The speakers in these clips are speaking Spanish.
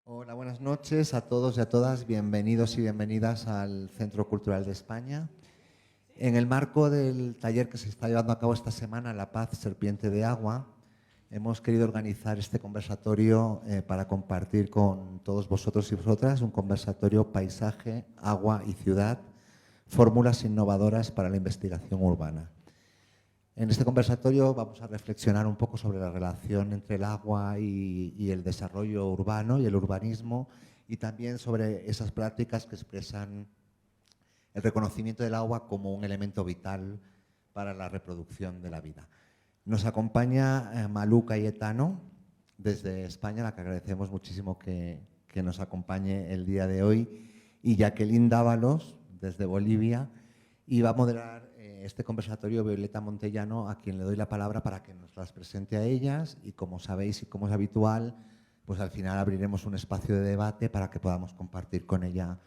Hola, buenas noches a todos y a todas. Bienvenidos y bienvenidas al Centro Cultural de España. En el marco del taller que se está llevando a cabo esta semana, La Paz, Serpiente de Agua, hemos querido organizar este conversatorio para compartir con todos vosotros y vosotras un conversatorio Paisaje, Agua y Ciudad, fórmulas innovadoras para la investigación urbana. En este conversatorio vamos a reflexionar un poco sobre la relación entre el agua y el desarrollo urbano y el urbanismo, y también sobre esas prácticas que expresan el reconocimiento del agua como un elemento vital para la reproducción de la vida. Nos acompaña Malú Cayetano desde España, a la que agradecemos muchísimo que nos acompañe el día de hoy, y Jacqueline Dávalos desde Bolivia, y va a moderar este conversatorio Violeta Montellano, a quien le doy la palabra para que nos las presente a ellas, y como sabéis y como es habitual, pues al final abriremos un espacio de debate para que podamos compartir con ella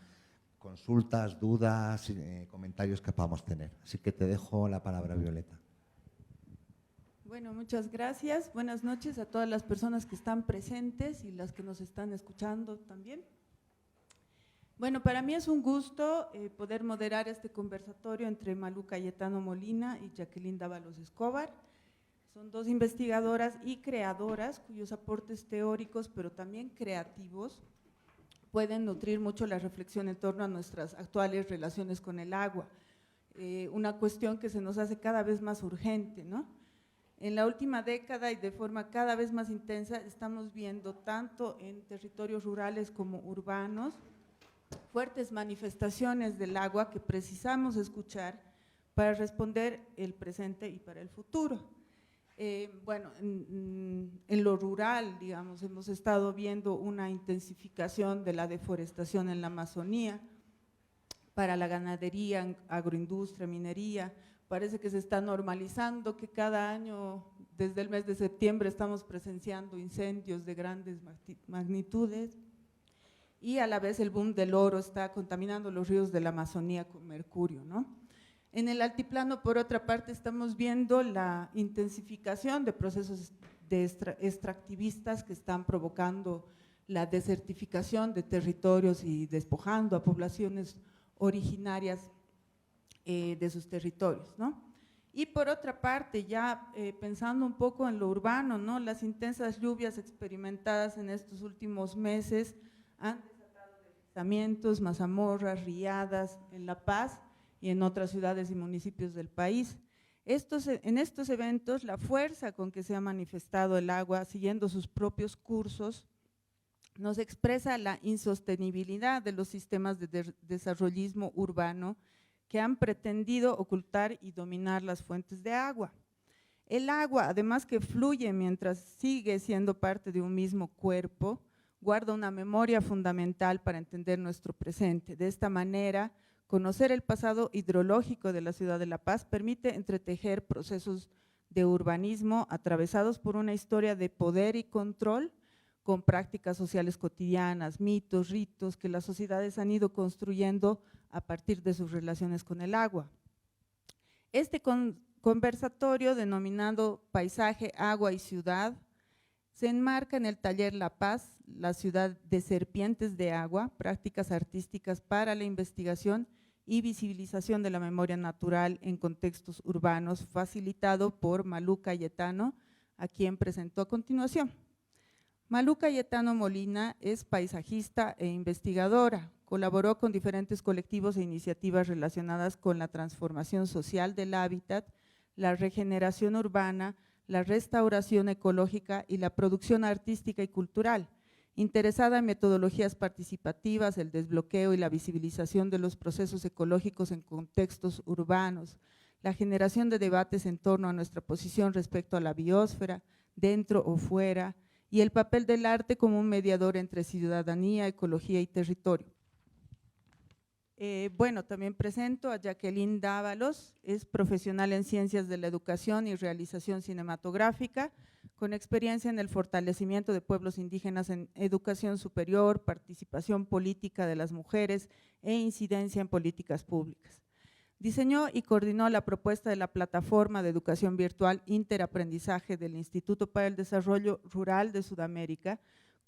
consultas, dudas, comentarios que podamos tener. Así que te dejo la palabra, Violeta. Bueno, muchas gracias. Buenas noches a todas las personas que están presentes y las que nos están escuchando también. Bueno, para mí es un gusto poder moderar este conversatorio entre Malú Cayetano Molina y Jacqueline Dávalos Escobar. Son dos investigadoras y creadoras cuyos aportes teóricos, pero también creativos, pueden nutrir mucho la reflexión en torno a nuestras actuales relaciones con el agua. Una cuestión que se nos hace cada vez más urgente, ¿no? En la última década y de forma cada vez más intensa estamos viendo tanto en territorios rurales como urbanos fuertes manifestaciones del agua que precisamos escuchar para responder el presente y para el futuro. Bueno, en lo rural, digamos, hemos estado viendo una intensificación de la deforestación en la Amazonía, para la ganadería, agroindustria, minería. Parece que se está normalizando que cada año, desde el mes de septiembre, estamos presenciando incendios de grandes magnitudes, y a la vez el boom del oro está contaminando los ríos de la Amazonía con mercurio, ¿no? En el altiplano, por otra parte, estamos viendo la intensificación de procesos extractivistas que están provocando la desertificación de territorios y despojando a poblaciones originarias de sus territorios, ¿no? Y por otra parte, ya pensando un poco en lo urbano, ¿no? Las intensas lluvias experimentadas en estos últimos meses han desatado deslizamientos, mazamorras, riadas en La Paz y en otras ciudades y municipios del país. En estos eventos, la fuerza con que se ha manifestado el agua, siguiendo sus propios cursos, nos expresa la insostenibilidad de los sistemas de desarrollismo urbano que han pretendido ocultar y dominar las fuentes de agua. El agua, además que fluye mientras sigue siendo parte de un mismo cuerpo, guarda una memoria fundamental para entender nuestro presente. De esta manera, conocer el pasado hidrológico de la ciudad de La Paz permite entretejer procesos de urbanismo atravesados por una historia de poder y control, con prácticas sociales cotidianas, mitos, ritos que las sociedades han ido construyendo a partir de sus relaciones con el agua. Este conversatorio, denominado Paisaje, Agua y Ciudad, se enmarca en el taller La Paz, la ciudad de serpientes de agua, prácticas artísticas para la investigación y visibilización de la memoria natural en contextos urbanos, facilitado por Malú Cayetano, a quien presentó a continuación. Malú Cayetano Molina es paisajista e investigadora. Colaboró con diferentes colectivos e iniciativas relacionadas con la transformación social del hábitat, la regeneración urbana, la restauración ecológica y la producción artística y cultural, interesada en metodologías participativas, el desbloqueo y la visibilización de los procesos ecológicos en contextos urbanos, la generación de debates en torno a nuestra posición respecto a la biosfera, dentro o fuera, y el papel del arte como un mediador entre ciudadanía, ecología y territorio. Bueno, también presento a Jacqueline Dávalos, es profesional en Ciencias de la Educación y Realización Cinematográfica, con experiencia en el fortalecimiento de pueblos indígenas en educación superior, participación política de las mujeres e incidencia en políticas públicas. Diseñó y coordinó la propuesta de la plataforma de educación virtual Interaprendizaje del Instituto para el Desarrollo Rural de Sudamérica,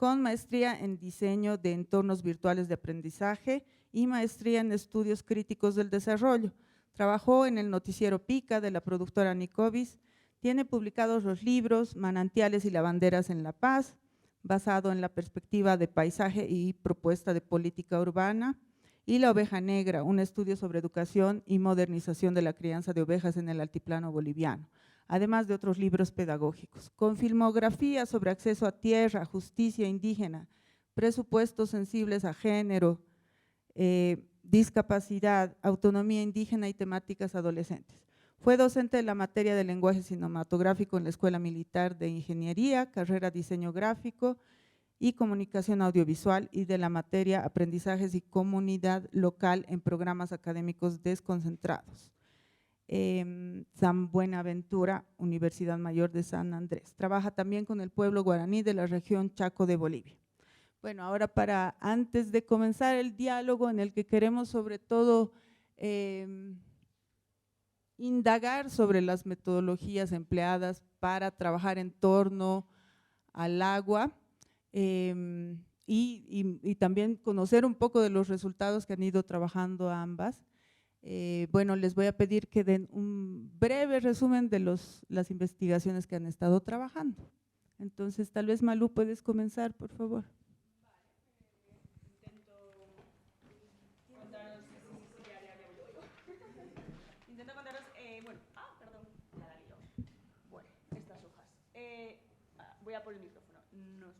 con maestría en diseño de entornos virtuales de aprendizaje y maestría en estudios críticos del desarrollo. Trabajó en el noticiero Pica de la productora Nicovis. Tiene publicados los libros Manantiales y lavanderas en La Paz, basado en la perspectiva de paisaje y propuesta de política urbana, y La oveja negra, un estudio sobre educación y modernización de la crianza de ovejas en el altiplano boliviano, además de otros libros pedagógicos, con filmografía sobre acceso a tierra, justicia indígena, presupuestos sensibles a género, discapacidad, autonomía indígena y temáticas adolescentes. Fue docente de la materia de lenguaje cinematográfico en la Escuela Militar de Ingeniería, carrera diseño gráfico y comunicación audiovisual, y de la materia aprendizajes y comunidad local en programas académicos desconcentrados. San Buenaventura, Universidad Mayor de San Andrés. Trabaja también con el pueblo guaraní de la región Chaco de Bolivia. Bueno, ahora antes de comenzar el diálogo en el que queremos sobre todo indagar sobre las metodologías empleadas para trabajar en torno al agua y también conocer un poco de los resultados que han ido trabajando ambas. Bueno, les voy a pedir que den un breve resumen de las investigaciones que han estado trabajando. Entonces, tal vez Malú, puedes comenzar, por favor. Intento contaros, perdón, ya la lío. Bueno, estas hojas. Voy a por el micrófono. No os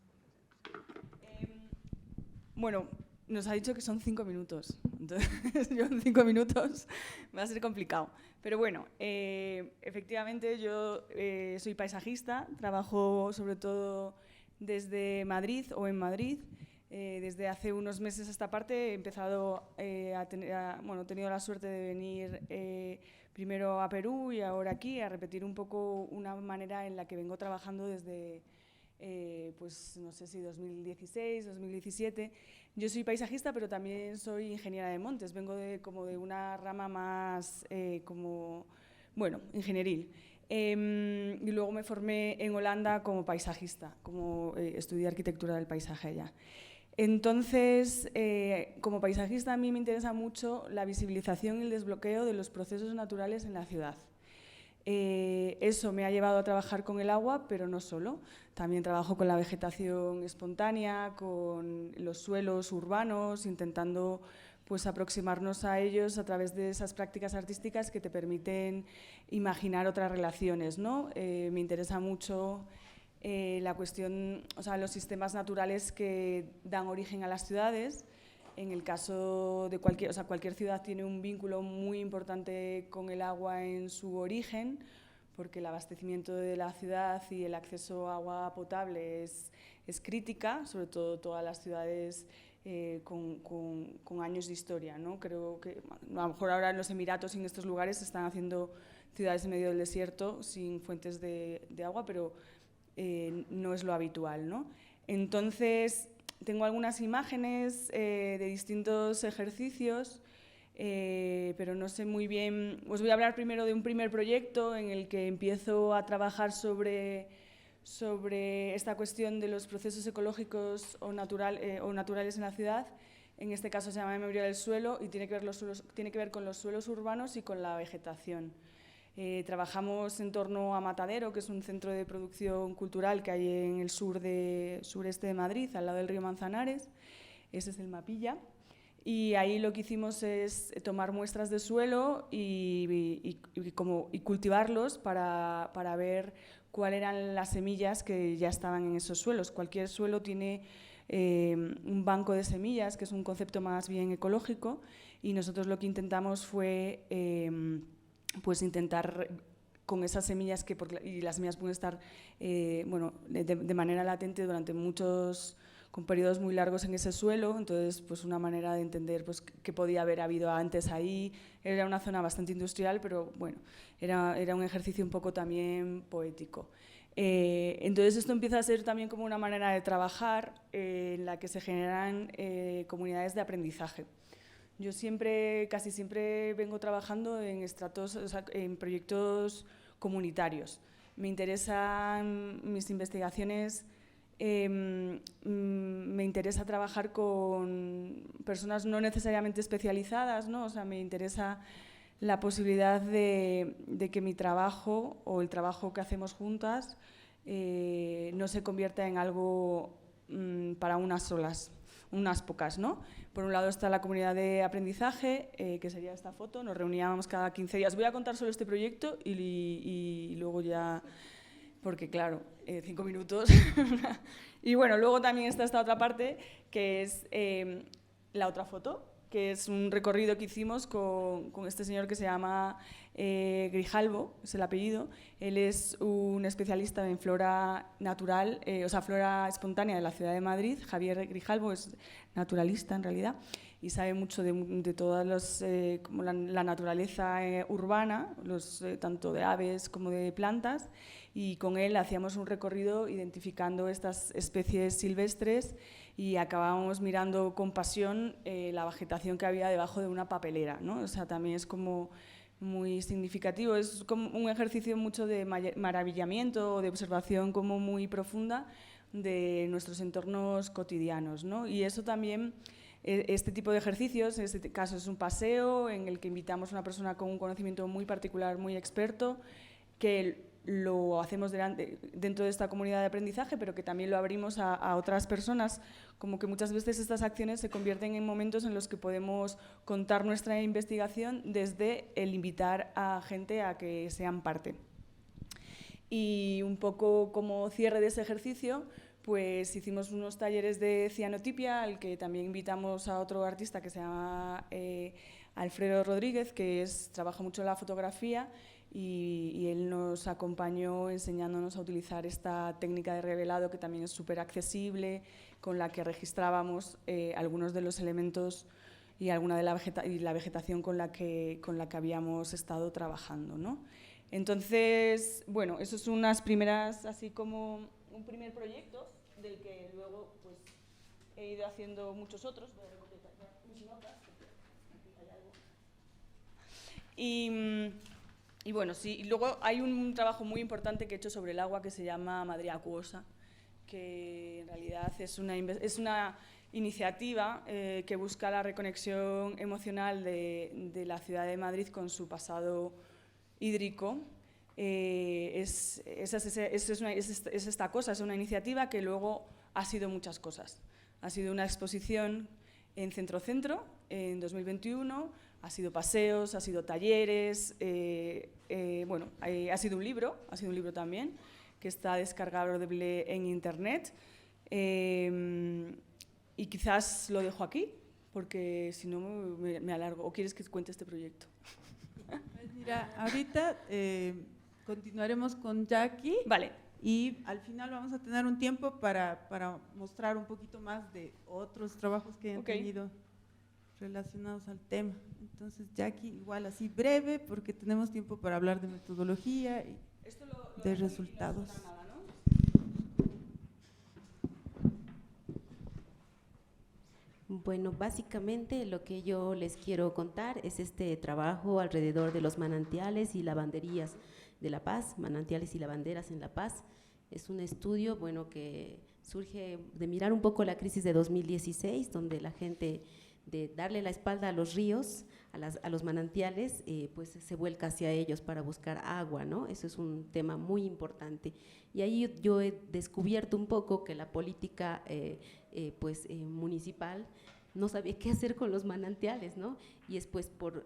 bueno, nos ha dicho que son 5 minutos, entonces yo en 5 minutos va a ser complicado. Pero bueno, efectivamente yo soy paisajista, trabajo sobre todo desde Madrid o en Madrid. Desde hace unos meses a esta parte he empezado he tenido la suerte de venir primero a Perú y ahora aquí a repetir un poco una manera en la que vengo trabajando desde, pues no sé si 2016, 2017. Yo soy paisajista, pero también soy ingeniera de montes, vengo como de una rama más ingenieril. Y luego me formé en Holanda como paisajista, estudié arquitectura del paisaje allá. Entonces, como paisajista a mí me interesa mucho la visibilización y el desbloqueo de los procesos naturales en la ciudad. Eso me ha llevado a trabajar con el agua, pero no solo. También trabajo con la vegetación espontánea, con los suelos urbanos, intentando pues aproximarnos a ellos a través de esas prácticas artísticas que te permiten imaginar otras relaciones, ¿no? Me interesa mucho la cuestión, los sistemas naturales que dan origen a las ciudades. En el caso de cualquier ciudad tiene un vínculo muy importante con el agua en su origen, porque el abastecimiento de la ciudad y el acceso a agua potable es crítica, sobre todo todas las ciudades con años de historia, ¿no? Creo que a lo mejor ahora en los Emiratos y en estos lugares se están haciendo ciudades en medio del desierto sin fuentes de agua, pero no es lo habitual, ¿no? Entonces, tengo algunas imágenes de distintos ejercicios, pero no sé muy bien. Os voy a hablar primero de un primer proyecto en el que empiezo a trabajar sobre esta cuestión de los procesos ecológicos o naturales en la ciudad. En este caso se llama Memoria del suelo y tiene que ver con los suelos urbanos y con la vegetación. Trabajamos en torno a Matadero, que es un centro de producción cultural que hay en el sureste de Madrid, al lado del río Manzanares. Ese es el mapilla. Y ahí lo que hicimos es tomar muestras de suelo y cultivarlos para ver cuáles eran las semillas que ya estaban en esos suelos. Cualquier suelo tiene un banco de semillas, que es un concepto más bien ecológico, y nosotros lo que intentamos fue pues intentar con esas semillas, y las semillas pueden estar de manera latente durante con periodos muy largos en ese suelo, entonces pues una manera de entender pues qué podía haber habido antes ahí. Era una zona bastante industrial, pero bueno, era un ejercicio un poco también poético. Entonces esto empieza a ser también como una manera de trabajar en la que se generan comunidades de aprendizaje. Yo casi siempre vengo trabajando en proyectos comunitarios. Me interesan mis investigaciones Me interesa trabajar con personas no necesariamente especializadas, ¿no? O sea, me interesa la posibilidad de que mi trabajo o el trabajo que hacemos juntas no se convierta en algo para unas pocas, ¿no? Por un lado está la comunidad de aprendizaje, que sería esta foto, nos reuníamos cada 15 días. Voy a contar solo este proyecto y luego ya, porque claro, 5 minutos. Y bueno, luego también está esta otra parte, que es la otra foto, que es un recorrido que hicimos con este señor que se llama Grijalvo, es el apellido. Él es un especialista en flora natural, o sea, flora espontánea de la ciudad de Madrid. Javier Grijalvo es naturalista en realidad y sabe mucho de todas como la naturaleza urbana, tanto de aves como de plantas, y con él hacíamos un recorrido identificando estas especies silvestres y acabábamos mirando con pasión la vegetación que había debajo de una papelera, ¿no? O sea, también es como muy significativo, es como un ejercicio mucho de maravillamiento, de observación como muy profunda de nuestros entornos cotidianos, ¿no? Y eso también, este tipo de ejercicios, en este caso es un paseo en el que invitamos a una persona con un conocimiento muy particular, muy experto, que lo hacemos dentro de esta comunidad de aprendizaje, pero que también lo abrimos a otras personas, como que muchas veces estas acciones se convierten en momentos en los que podemos contar nuestra investigación desde el invitar a gente a que sean parte. Y un poco como cierre de ese ejercicio, pues hicimos unos talleres de cianotipia, al que también invitamos a otro artista que se llama Alfredo Rodríguez, que trabaja mucho en la fotografía, y él nos acompañó enseñándonos a utilizar esta técnica de revelado, que también es súper accesible, con la que registrábamos algunos de los elementos y alguna de la vegetación con la que habíamos estado trabajando, ¿no? Entonces, bueno, eso es unas primeras, así como un primer proyecto, del que luego pues, he ido haciendo muchos otros. Voy a recopilar mis notas, porque aquí hay algo. Y bueno, sí, y luego hay un trabajo muy importante que he hecho sobre el agua que se llama Madre Acuosa, que en realidad es una iniciativa que busca la reconexión emocional de la ciudad de Madrid con su pasado hídrico. Es esta cosa, es una iniciativa que luego ha sido muchas cosas. Ha sido una exposición en Centro en 2021, ha sido paseos, ha sido talleres, bueno, ha sido un libro también, que está descargable en internet. Y quizás lo dejo aquí, porque si no me alargo. ¿O quieres que cuente este proyecto? Pues mira, ahorita continuaremos con Jackie. Vale. Y al final vamos a tener un tiempo para mostrar un poquito más de otros trabajos que han tenido relacionados al tema. Entonces, Jackie, igual así breve, porque tenemos tiempo para hablar de metodología y de resultados. Bueno, básicamente lo que yo les quiero contar es este trabajo alrededor de los manantiales y lavanderías de La Paz, manantiales y lavanderas en La Paz. Es un estudio, bueno, que surge de mirar un poco la crisis de 2016, donde la gente, de darle la espalda a los ríos, a los manantiales, pues se vuelca hacia ellos para buscar agua, ¿no? Eso es un tema muy importante. Y ahí yo he descubierto un poco que la política municipal no sabía qué hacer con los manantiales, ¿no? Y es pues por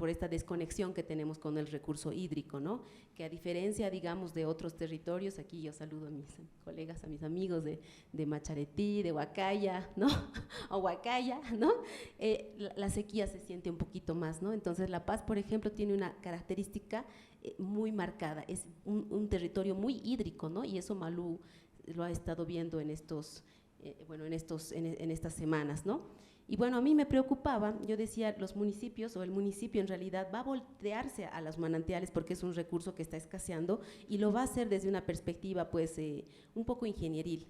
esta desconexión que tenemos con el recurso hídrico, ¿no? Que a diferencia, digamos, de otros territorios, aquí yo saludo a mis colegas, a mis amigos de Macharetí, de Huacaya, ¿no? O Huacaya, ¿no? La sequía se siente un poquito más, ¿no? Entonces La Paz, por ejemplo, tiene una característica muy marcada, es un territorio muy hídrico, ¿no? Y eso Malú lo ha estado viendo en estas semanas, ¿no? Y bueno, a mí me preocupaba, yo decía, los municipios o el municipio en realidad va a voltearse a los manantiales porque es un recurso que está escaseando y lo va a hacer desde una perspectiva pues un poco ingenieril,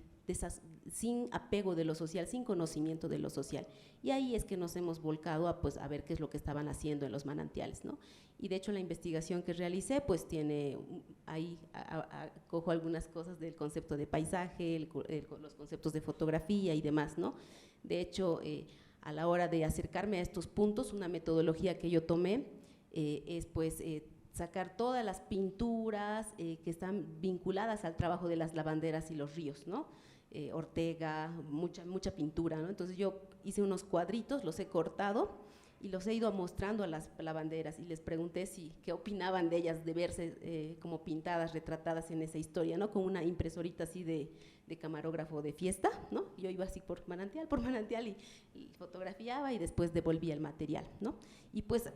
sin apego de lo social, sin conocimiento de lo social. Y ahí es que nos hemos volcado a, pues, a ver qué es lo que estaban haciendo en los manantiales, ¿no? Y de hecho la investigación que realicé, pues tiene, ahí cojo algunas cosas del concepto de paisaje, los conceptos de fotografía y demás, ¿no? De hecho, a la hora de acercarme a estos puntos, una metodología que yo tomé es pues sacar todas las pinturas que están vinculadas al trabajo de las lavanderas y los ríos, ¿no? Ortega, mucha pintura, ¿no? Entonces yo hice unos cuadritos, los he cortado y los he ido mostrando a las lavanderas y les pregunté qué opinaban de ellas, de verse como pintadas, retratadas en esa historia, ¿no? Con una impresorita así de camarógrafo de fiesta, ¿no? Yo iba así por manantial y fotografiaba y después devolvía el material, ¿no? Y pues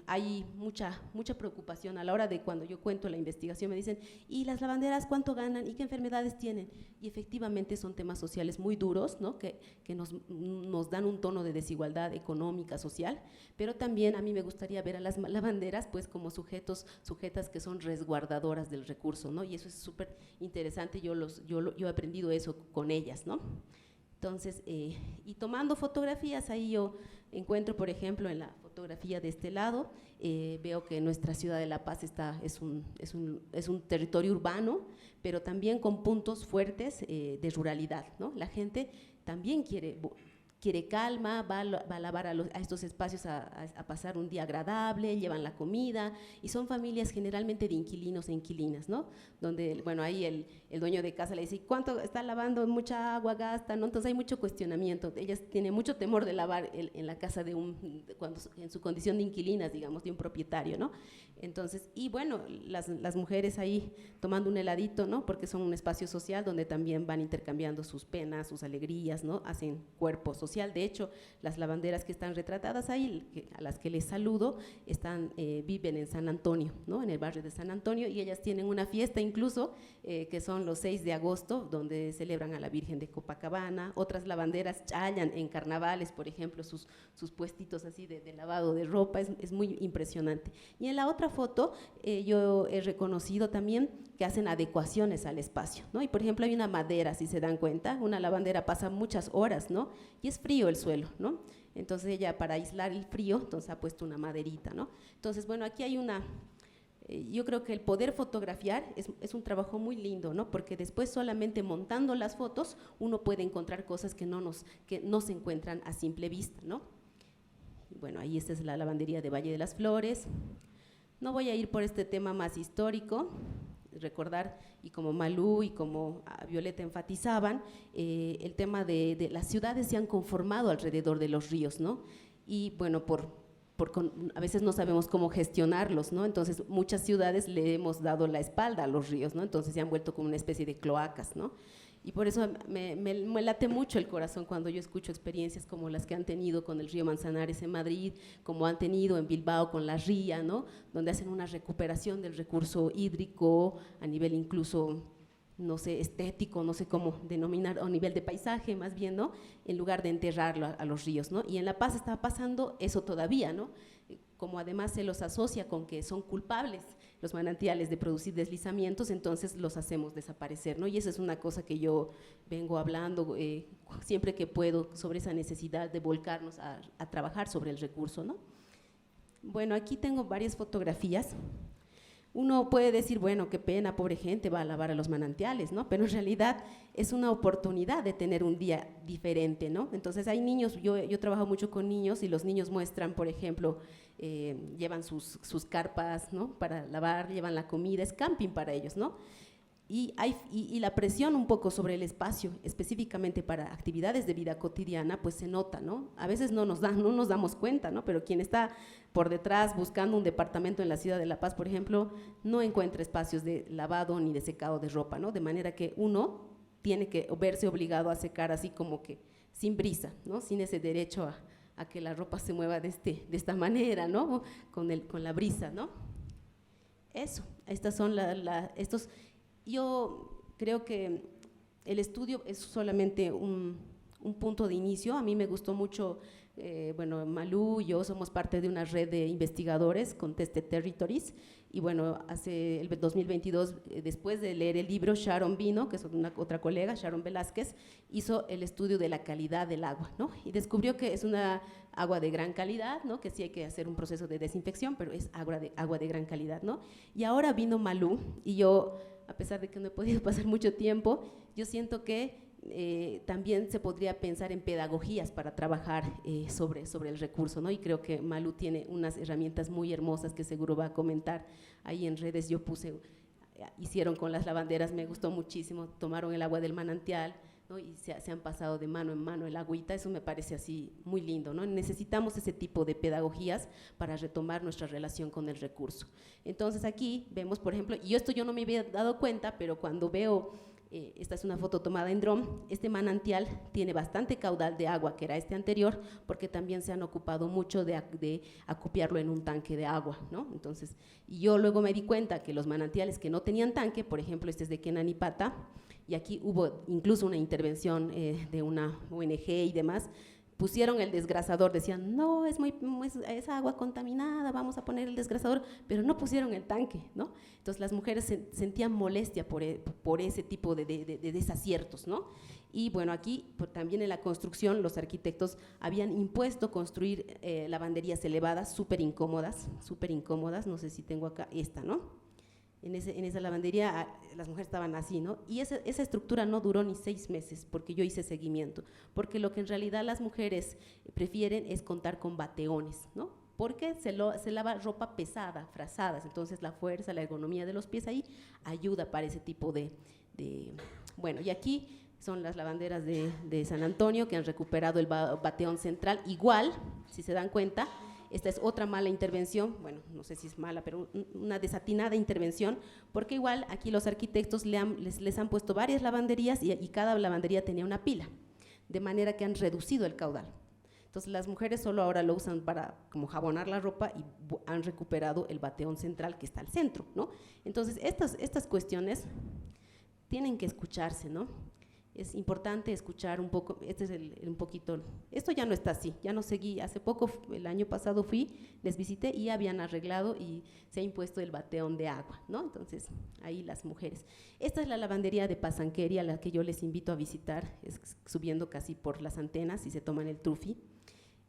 hay mucha preocupación a la hora de cuando yo cuento la investigación, me dicen, ¿y las lavanderas cuánto ganan y qué enfermedades tienen? Y efectivamente son temas sociales muy duros, ¿no? Que nos dan un tono de desigualdad económica, social, pero también a mí me gustaría ver a las lavanderas pues como sujetas que son resguardadoras del recurso, ¿no? Y eso es súper interesante, yo he aprendido eso con ellas, ¿no? Entonces, y tomando fotografías, ahí yo encuentro, por ejemplo, en la fotografía de este lado, veo que nuestra ciudad de La Paz es un territorio urbano, pero también con puntos fuertes de ruralidad, ¿no? La gente también quiere calma, va a lavar a estos espacios a pasar un día agradable, llevan la comida, y son familias generalmente de inquilinos e inquilinas, ¿no? Donde, bueno, ahí el dueño de casa le dice, ¿cuánto está lavando? Mucha agua gasta, ¿no? Entonces hay mucho cuestionamiento, ellas tienen mucho temor de lavar en la casa en su condición de inquilinas, digamos, de un propietario, ¿no? Entonces, y bueno, las mujeres ahí tomando un heladito, ¿no? Porque son un espacio social donde también van intercambiando sus penas, sus alegrías, ¿no? Hacen cuerpo social. De hecho, las lavanderas que están retratadas ahí, a las que les saludo, viven en San Antonio, ¿no? En el barrio de San Antonio, y ellas tienen una fiesta incluso, que son los 6 de agosto, donde celebran a la Virgen de Copacabana. Otras lavanderas chayan en carnavales, por ejemplo, sus puestitos así de lavado de ropa, es muy impresionante. Y en la otra foto, yo he reconocido también que hacen adecuaciones al espacio, ¿no? Y por ejemplo, hay una madera, si se dan cuenta, una lavandera pasa muchas horas, ¿no? Y es frío el suelo, ¿no? Entonces ella, para aislar el frío, entonces ha puesto una maderita, ¿no? Entonces, bueno, aquí hay yo creo que el poder fotografiar es un trabajo muy lindo, ¿no? Porque después solamente montando las fotos uno puede encontrar cosas que no se encuentran a simple vista, ¿no? Y bueno, ahí esta es la lavandería de Valle de las Flores. No voy a ir por este tema más histórico, recordar, y como Malú y como Violeta enfatizaban, el tema de las ciudades se han conformado alrededor de los ríos, ¿no? Y bueno, a veces no sabemos cómo gestionarlos, ¿no? Entonces muchas ciudades le hemos dado la espalda a los ríos, ¿no? Entonces se han vuelto como una especie de cloacas, ¿no? Y por eso me late mucho el corazón cuando yo escucho experiencias como las que han tenido con el río Manzanares en Madrid, como han tenido en Bilbao con la ría, ¿no? Donde hacen una recuperación del recurso hídrico a nivel incluso, no sé, estético, no sé cómo denominar, o a nivel de paisaje más bien, ¿no? En lugar de enterrarlo a los ríos, ¿no? Y en La Paz está pasando eso todavía, ¿no? Como además se los asocia con que son culpables los manantiales de producir deslizamientos, entonces los hacemos desaparecer, ¿no? Y esa es una cosa que yo vengo hablando siempre que puedo sobre esa necesidad de volcarnos a trabajar sobre el recurso, ¿no? Bueno, aquí tengo varias fotografías. Uno puede decir, bueno, qué pena, pobre gente, va a lavar a los manantiales, ¿no? Pero en realidad es una oportunidad de tener un día diferente, ¿no? Entonces hay niños, yo trabajo mucho con niños y los niños muestran, por ejemplo, llevan sus carpas, ¿no? Para lavar, llevan la comida, es camping para ellos, ¿no? Y la presión un poco sobre el espacio, específicamente para actividades de vida cotidiana, pues se nota, ¿no? A veces no nos damos cuenta, ¿no? Pero quien está por detrás buscando un departamento en la ciudad de La Paz, por ejemplo, no encuentra espacios de lavado ni de secado de ropa, ¿no? De manera que uno tiene que verse obligado a secar así como que sin brisa, ¿no? Sin ese derecho a que la ropa se mueva de esta manera, ¿no? Con la brisa, ¿no? Eso, estas son yo creo que el estudio es solamente un un punto de inicio. A mí me gustó mucho, bueno, Malú y yo somos parte de una red de investigadores con Tested Territories, y bueno, hace el 2022, después de leer el libro, Sharon vino, que es otra colega, Sharon Velázquez, hizo el estudio de la calidad del agua, ¿no? Y descubrió que es una agua de gran calidad, ¿no? Que sí hay que hacer un proceso de desinfección, pero es agua de gran calidad, ¿no? Y ahora vino Malú, y yo, a pesar de que no he podido pasar mucho tiempo, yo siento que también se podría pensar en pedagogías para trabajar sobre el recurso, ¿no? Y creo que Malú tiene unas herramientas muy hermosas que seguro va a comentar ahí en redes. Yo puse, hicieron con las lavanderas, me gustó muchísimo, tomaron el agua del manantial, ¿no? Y se han pasado de mano en mano el agüita. Eso me parece así muy lindo, ¿no? Necesitamos ese tipo de pedagogías para retomar nuestra relación con el recurso. Entonces aquí vemos, por ejemplo, y esto yo no me había dado cuenta, pero cuando veo, esta es una foto tomada en dron, este manantial tiene bastante caudal de agua, que era este anterior, porque también se han ocupado mucho de acopiarlo en un tanque de agua, ¿no? Entonces, y yo luego me di cuenta que los manantiales que no tenían tanque, por ejemplo, este es de Kenanipata, y aquí hubo incluso una intervención de una ONG y demás, pusieron el desgrasador, decían, no, es agua contaminada, vamos a poner el desgrasador, pero no pusieron el tanque, ¿no? Entonces las mujeres sentían molestia por ese tipo de desaciertos, ¿no? Y bueno, aquí también en la construcción los arquitectos habían impuesto construir lavanderías elevadas, súper incómodas, no sé si tengo acá esta, ¿no? En esa lavandería las mujeres estaban así, ¿no? Y esa estructura no duró ni 6 meses, porque yo hice seguimiento, porque lo que en realidad las mujeres prefieren es contar con bateones, ¿no? Porque se lava ropa pesada, frazadas, entonces la fuerza, la ergonomía de los pies ahí ayuda para ese tipo bueno, y aquí son las lavanderas de San Antonio que han recuperado el bateón central, igual, si se dan cuenta. Esta es otra mala intervención, bueno, no sé si es mala, pero una desatinada intervención, porque igual aquí los arquitectos les han puesto varias lavanderías y cada lavandería tenía una pila, de manera que han reducido el caudal. Entonces las mujeres solo ahora lo usan para como jabonar la ropa y han recuperado el bateón central que está al centro, ¿no? Entonces estas cuestiones tienen que escucharse, ¿no? Es importante escuchar un poco, este es un poquito, esto ya no está así, ya no seguí, hace poco, el año pasado fui, les visité y habían arreglado y se ha impuesto el bateón de agua, ¿no? Entonces, ahí las mujeres. Esta es la lavandería de Pasanqueria, la que yo les invito a visitar, es subiendo casi por las antenas y se toman el trufi.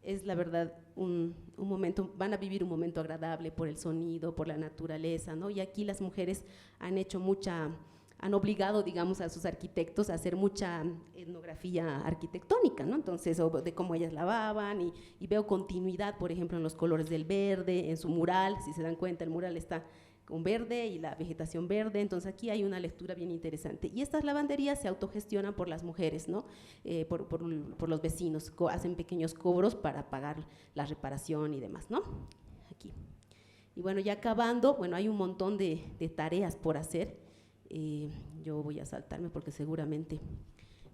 Es la verdad un momento, van a vivir un momento agradable por el sonido, por la naturaleza, ¿no? Y aquí las mujeres han obligado, digamos, a sus arquitectos a hacer mucha etnografía arquitectónica, ¿no? Entonces, de cómo ellas lavaban y veo continuidad, por ejemplo, en los colores del verde, en su mural, si se dan cuenta, el mural está con verde y la vegetación verde, entonces aquí hay una lectura bien interesante. Y estas lavanderías se autogestionan por las mujeres, ¿no? Por los vecinos, hacen pequeños cobros para pagar la reparación y demás, ¿no? Aquí. Y bueno, ya acabando, bueno, hay un montón de tareas por hacer. Yo voy a saltarme porque seguramente,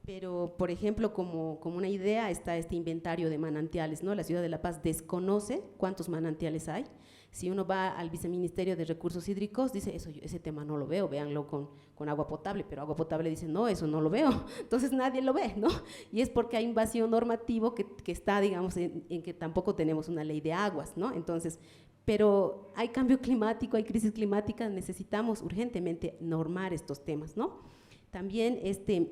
pero por ejemplo como una idea está este inventario de manantiales, ¿no? La ciudad de La Paz desconoce cuántos manantiales hay. Si uno va al Viceministerio de Recursos Hídricos, dice, ese tema no lo veo, véanlo con agua potable, pero agua potable dice, no, eso no lo veo, entonces nadie lo ve, ¿no? Y es porque hay un vacío normativo que está, digamos, en que tampoco tenemos una ley de aguas, ¿no? Entonces, pero hay cambio climático, hay crisis climática, necesitamos urgentemente normar estos temas, ¿no? También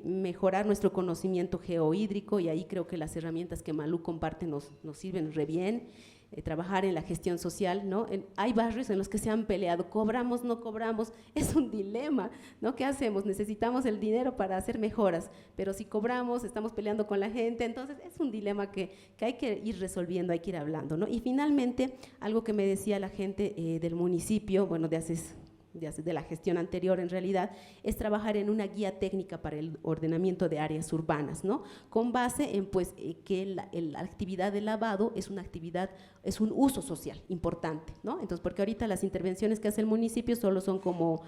mejorar nuestro conocimiento geohídrico, y ahí creo que las herramientas que Malú comparte nos sirven re bien. Trabajar en la gestión social, ¿no? Hay barrios en los que se han peleado, cobramos, no cobramos, es un dilema, ¿no? ¿Qué hacemos? Necesitamos el dinero para hacer mejoras, pero si cobramos, estamos peleando con la gente, entonces es un dilema que hay que ir resolviendo, hay que ir hablando, ¿no? Y finalmente, algo que me decía la gente del municipio, bueno, de la gestión anterior en realidad, es trabajar en una guía técnica para el ordenamiento de áreas urbanas, ¿no? Con base en pues que la actividad de lavado es una actividad, es un uso social importante, ¿no? Entonces, porque ahorita las intervenciones que hace el municipio solo son como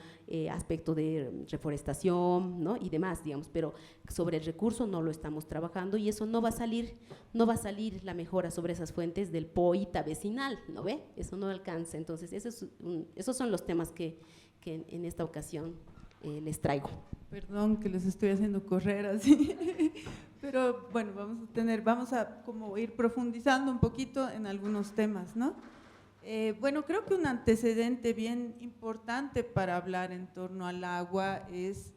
aspecto de reforestación, ¿no? Y demás, digamos, pero sobre el recurso no lo estamos trabajando y eso no va a salir la mejora sobre esas fuentes del POITA vecinal, ¿no ve? Eso no alcanza, entonces esos son los temas que en esta ocasión les traigo. Perdón que les estoy haciendo correr así, Pero bueno, vamos a como ir profundizando un poquito en algunos temas, ¿no? Bueno, creo que un antecedente bien importante para hablar en torno al agua es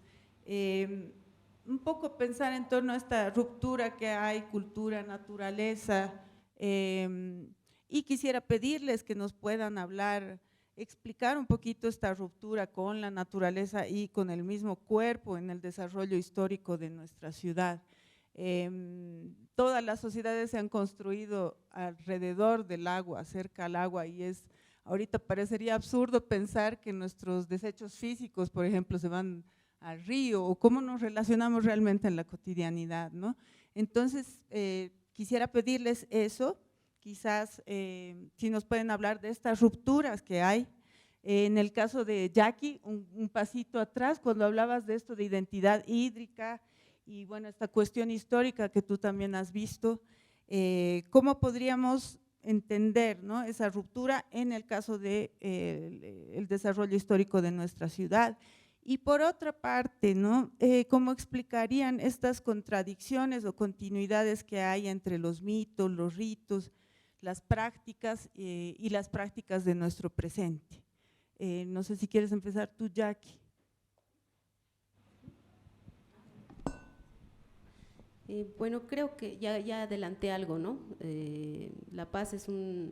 un poco pensar en torno a esta ruptura que hay, cultura, naturaleza, y quisiera pedirles que nos puedan hablar, explicar un poquito esta ruptura con la naturaleza y con el mismo cuerpo en el desarrollo histórico de nuestra ciudad. Todas las sociedades se han construido alrededor del agua, cerca al agua, y ahorita parecería absurdo pensar que nuestros desechos físicos, por ejemplo, se van al río, o cómo nos relacionamos realmente en la cotidianidad, ¿no? Entonces, quisiera pedirles eso, quizás si nos pueden hablar de estas rupturas que hay. En el caso de Jackie, un pasito atrás, cuando hablabas de esto de identidad hídrica y bueno, esta cuestión histórica que tú también has visto, ¿cómo podríamos entender, ¿no?, esa ruptura en el caso de el desarrollo histórico de nuestra ciudad? Y por otra parte, ¿no?, ¿cómo explicarían estas contradicciones o continuidades que hay entre los mitos, los ritos, las prácticas y las prácticas de nuestro presente? No sé si quieres empezar tú, Jackie. Bueno, creo que ya adelanté algo, ¿no? La Paz es un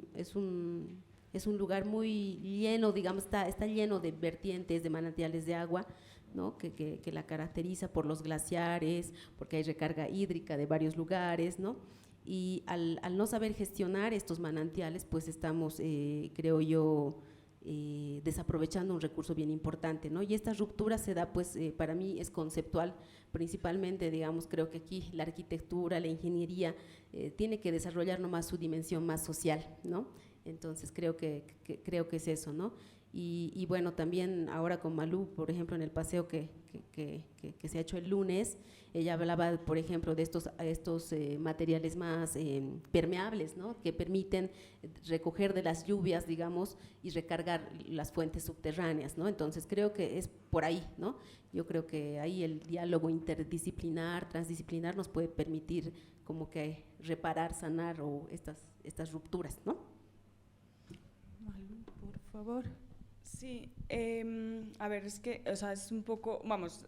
lugar muy lleno, digamos, está lleno de vertientes, de manantiales de agua, ¿no?, que la caracteriza por los glaciares, porque hay recarga hídrica de varios lugares, ¿no? Y al no saber gestionar estos manantiales, pues estamos, creo yo, desaprovechando un recurso bien importante, ¿no? Y esta ruptura se da, pues, para mí es conceptual, principalmente, digamos, creo que aquí la arquitectura, la ingeniería, tiene que desarrollar nomás su dimensión más social, ¿no? Entonces creo que es eso, ¿no? Y bueno, también ahora con Malú, por ejemplo, en el paseo que se ha hecho el lunes, ella hablaba, por ejemplo, de estos materiales más permeables, ¿no?, que permiten recoger de las lluvias, digamos, y recargar las fuentes subterráneas, ¿no? Entonces creo que es por ahí, ¿no? Yo creo que ahí el diálogo interdisciplinar, transdisciplinar nos puede permitir como que reparar, sanar o estas rupturas, ¿no? Malú, por favor. Sí, a ver, es que, o sea, es un poco, vamos,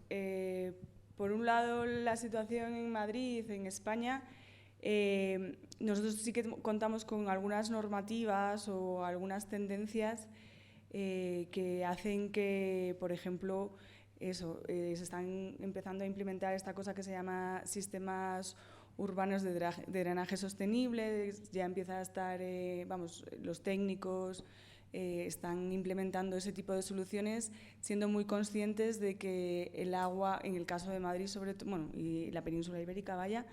por un lado la situación en Madrid, en España, nosotros sí que contamos con algunas normativas o algunas tendencias que hacen que, por ejemplo, se están empezando a implementar esta cosa que se llama sistemas urbanos de drenaje sostenible, ya empieza a estar, vamos, los técnicos están implementando ese tipo de soluciones, siendo muy conscientes de que el agua, en el caso de Madrid sobre todo, bueno, y la península ibérica, vaya,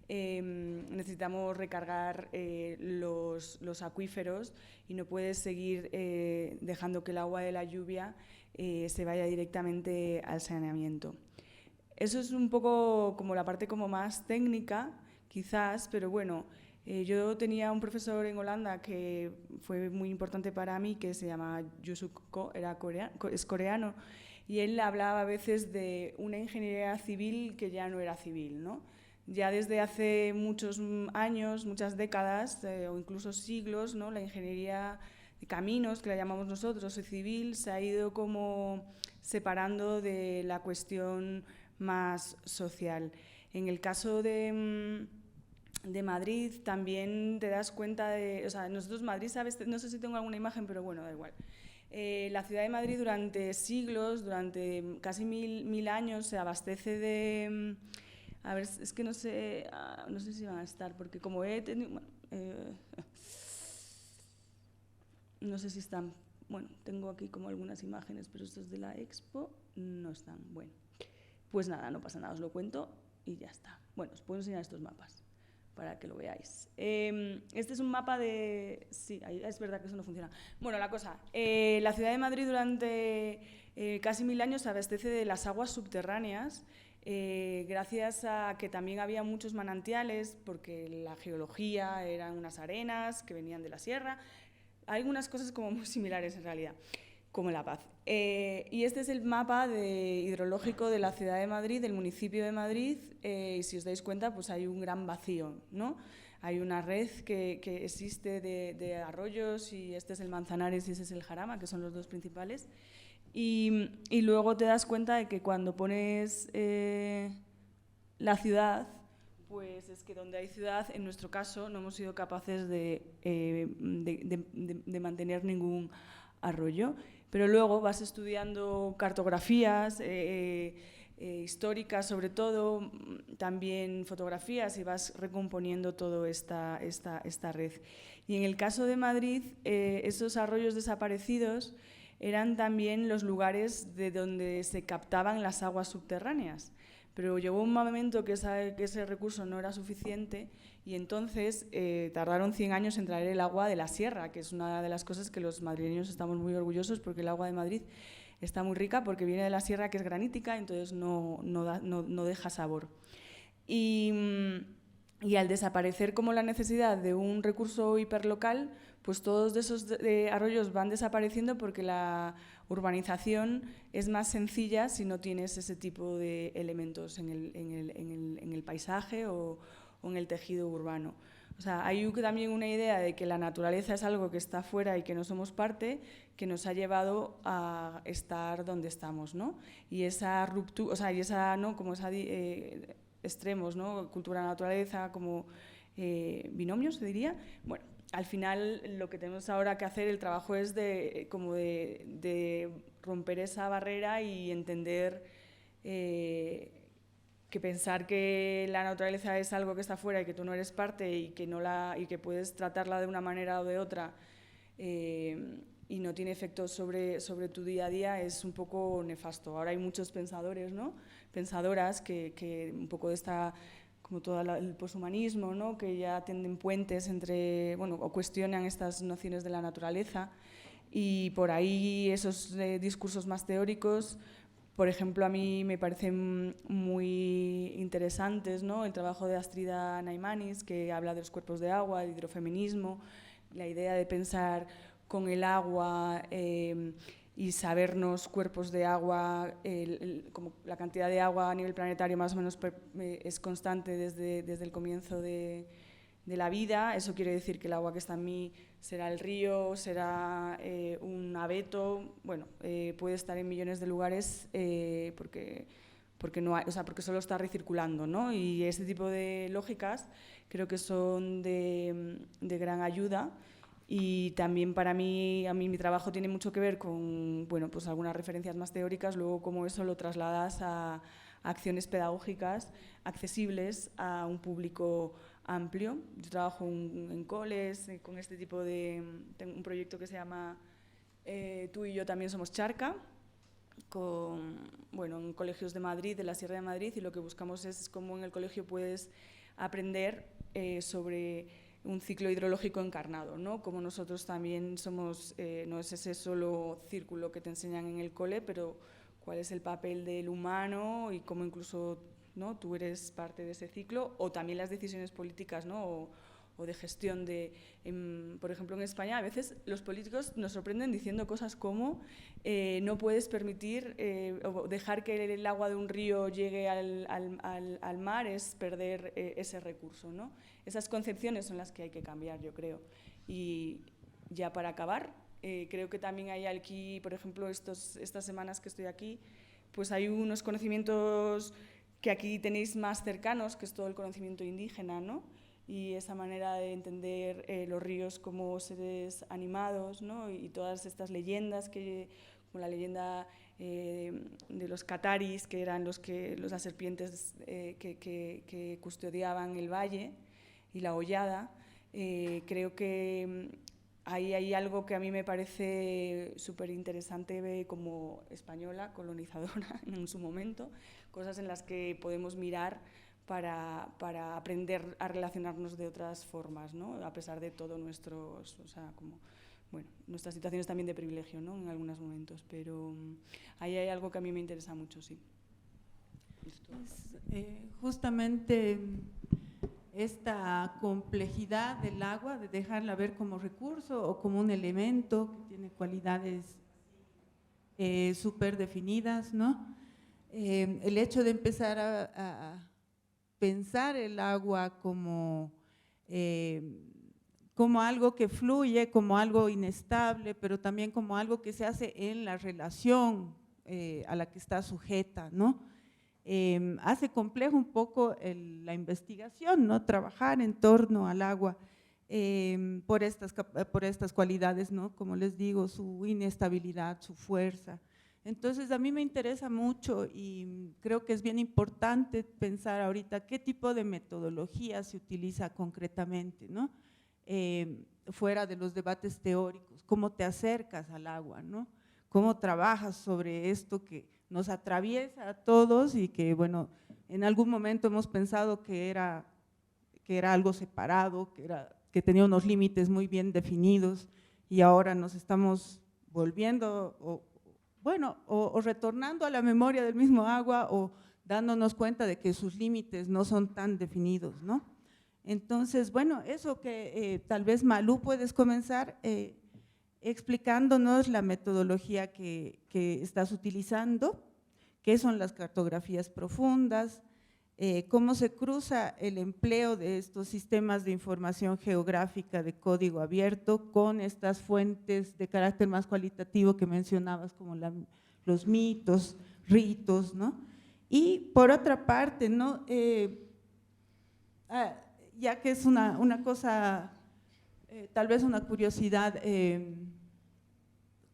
necesitamos recargar los acuíferos y no puedes seguir dejando que el agua de la lluvia se vaya directamente al saneamiento. Eso es un poco como la parte como más técnica, quizás, pero bueno, yo tenía un profesor en Holanda que fue muy importante para mí, que se llama Yusuk Ko, es coreano, y él hablaba a veces de una ingeniería civil que ya no era civil, ¿no? Ya desde hace muchos años, muchas décadas o incluso siglos, ¿no?, la ingeniería de caminos, que la llamamos nosotros, civil, se ha ido como separando de la cuestión más social. En el caso de Madrid también te das cuenta de, o sea, nosotros Madrid, ¿sabes? No sé si tengo alguna imagen, pero bueno, da igual. La ciudad de Madrid durante siglos, durante casi mil años, se abastece de, a ver, es que no sé si van a estar, porque como he tenido, bueno, no sé si están, bueno, tengo aquí como algunas imágenes, pero estos de la Expo no están, bueno. Pues nada, no pasa nada, os lo cuento y ya está. Bueno, os puedo enseñar estos mapas para que lo veáis. Este es un mapa de... Sí, es verdad que eso no funciona. Bueno, la cosa, la ciudad de Madrid durante casi 1000 años se abastece de las aguas subterráneas, gracias a que también había muchos manantiales, porque la geología eran unas arenas que venían de la sierra. Hay algunas cosas como muy similares en realidad. como La Paz. Y este es el mapa hidrológico de la ciudad de Madrid, del municipio de Madrid, y si os dais cuenta, pues hay un gran vacío, ¿no? Hay una red que existe de arroyos, y este es el Manzanares y ese es el Jarama, que son los dos principales. Y luego te das cuenta de que cuando pones la ciudad, pues es que donde hay ciudad, en nuestro caso, no hemos sido capaces de mantener ningún arroyo. Pero luego vas estudiando cartografías históricas, sobre todo, también fotografías, y vas recomponiendo toda esta red. Y en el caso de Madrid, esos arroyos desaparecidos eran también los lugares de donde se captaban las aguas subterráneas. Pero llegó un momento que ese recurso no era suficiente, y entonces tardaron 100 años en traer el agua de la sierra, que es una de las cosas que los madrileños estamos muy orgullosos, porque el agua de Madrid está muy rica porque viene de la sierra, que es granítica, entonces no deja sabor. Y al desaparecer como la necesidad de un recurso hiperlocal, pues todos esos arroyos van desapareciendo, porque la urbanización es más sencilla si no tienes ese tipo de elementos en el paisaje o en el tejido urbano. O sea, hay también una idea de que la naturaleza es algo que está fuera y que no somos parte, que nos ha llevado a estar donde estamos, ¿no? Y esa ruptura, o sea, y esa, ¿no? Como esa extremos, ¿no? Cultura-naturaleza, como binomios, se diría. Bueno, al final lo que tenemos ahora que hacer, el trabajo es de romper esa barrera y entender que pensar que la naturaleza es algo que está fuera y que tú no eres parte, y que puedes tratarla de una manera o de otra, y no tiene efectos sobre tu día a día, es un poco nefasto. Ahora hay muchos pensadores, ¿no? Pensadoras que un poco de esta, como todo el poshumanismo, ¿no? Que ya tienden puentes entre, bueno, o cuestionan estas nociones de la naturaleza, y por ahí esos discursos más teóricos, por ejemplo, a mí me parecen muy interesantes, ¿no? El trabajo de Astrida Naimanis, que habla de los cuerpos de agua, el hidrofeminismo, la idea de pensar con el agua y sabernos cuerpos de agua, como la cantidad de agua a nivel planetario más o menos es constante desde el comienzo de la vida. Eso quiere decir que el agua que está en mí será el río, será un abeto, bueno, puede estar en millones de lugares porque no hay, o sea, porque solo está recirculando, ¿no? Y ese tipo de lógicas creo que son de gran ayuda. Y también para mí, mi trabajo tiene mucho que ver con, bueno, pues algunas referencias más teóricas, luego cómo eso lo trasladas a acciones pedagógicas accesibles a un público amplio. Yo trabajo en coles con este tipo de... Tengo un proyecto que se llama Tú y yo también somos charca, en colegios de Madrid, de la Sierra de Madrid, y lo que buscamos es cómo en el colegio puedes aprender sobre un ciclo hidrológico encarnado, ¿no? Como nosotros también somos, no es ese solo círculo que te enseñan en el cole, pero cuál es el papel del humano y cómo incluso, ¿no? Tú eres parte de ese ciclo, o también las decisiones políticas, ¿no? O de gestión por ejemplo, en España a veces los políticos nos sorprenden diciendo cosas como no puedes permitir o dejar que el agua de un río llegue al mar, es perder ese recurso, ¿no? Esas concepciones son las que hay que cambiar, yo creo. Y ya para acabar, creo que también hay aquí, por ejemplo, estas semanas que estoy aquí, pues hay unos conocimientos que aquí tenéis más cercanos, que es todo el conocimiento indígena, ¿no? Y esa manera de entender los ríos como seres animados, ¿no? Y todas estas leyendas, como la leyenda de los cataris, que eran las serpientes que custodiaban el valle, y la hollada. Creo que ahí hay algo que a mí me parece súper interesante como española, colonizadora en su momento, cosas en las que podemos mirar para aprender a relacionarnos de otras formas, ¿no? A pesar de todo nuestras situaciones también de privilegio, ¿no? En algunos momentos, pero ahí hay algo que a mí me interesa mucho, sí. Justamente esta complejidad del agua, de dejarla ver como recurso o como un elemento que tiene cualidades súper definidas, ¿no? El hecho de empezar a pensar el agua como algo que fluye, como algo inestable, pero también como algo que se hace en la relación a la que está sujeta, ¿no? Hace complejo un poco la investigación, ¿no? Trabajar en torno al agua por estas cualidades, ¿no? Como les digo, su inestabilidad, su fuerza. Entonces, a mí me interesa mucho y creo que es bien importante pensar ahorita qué tipo de metodología se utiliza concretamente, ¿no? Fuera de los debates teóricos, cómo te acercas al agua, ¿no? Cómo trabajas sobre esto que nos atraviesa a todos y que, bueno, en algún momento hemos pensado que era algo separado, que tenía unos límites muy bien definidos y ahora nos estamos volviendo, o retornando a la memoria del mismo agua o dándonos cuenta de que sus límites no son tan definidos, ¿no? Entonces, bueno, eso que tal vez Malú puedes comenzar explicándonos la metodología que estás utilizando, qué son las cartografías profundas, cómo se cruza el empleo de estos sistemas de información geográfica de código abierto con estas fuentes de carácter más cualitativo que mencionabas, como los mitos, ritos, ¿no? Y por otra parte, ¿no? Ya que es una cosa, tal vez una curiosidad,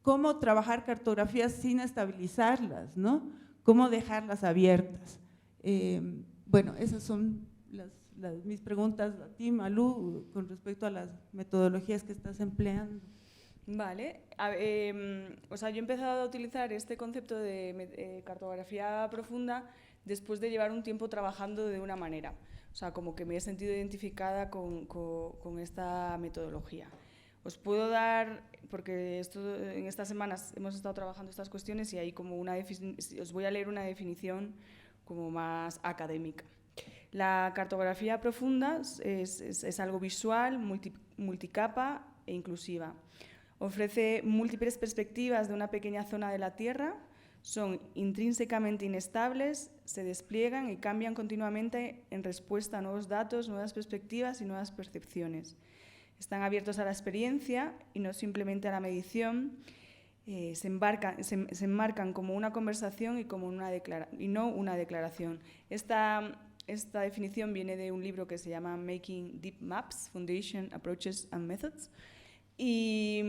cómo trabajar cartografías sin estabilizarlas, ¿no? Cómo dejarlas abiertas. Bueno, esas son mis preguntas a ti, Malú, con respecto a las metodologías que estás empleando. Vale, o sea, yo he empezado a utilizar este concepto de cartografía profunda después de llevar un tiempo trabajando de una manera. O sea, como que me he sentido identificada con esta metodología. Os puedo dar, porque en estas semanas hemos estado trabajando estas cuestiones y hay como os voy a leer una definición como más académica. La cartografía profunda es algo visual, multicapa e inclusiva. Ofrece múltiples perspectivas de una pequeña zona de la Tierra, son intrínsecamente inestables, se despliegan y cambian continuamente en respuesta a nuevos datos, nuevas perspectivas y nuevas percepciones. Están abiertos a la experiencia y no simplemente a la medición. Se enmarcan como una conversación y no una declaración. Esta definición viene de un libro que se llama Making Deep Maps, Foundation, Approaches and Methods. Y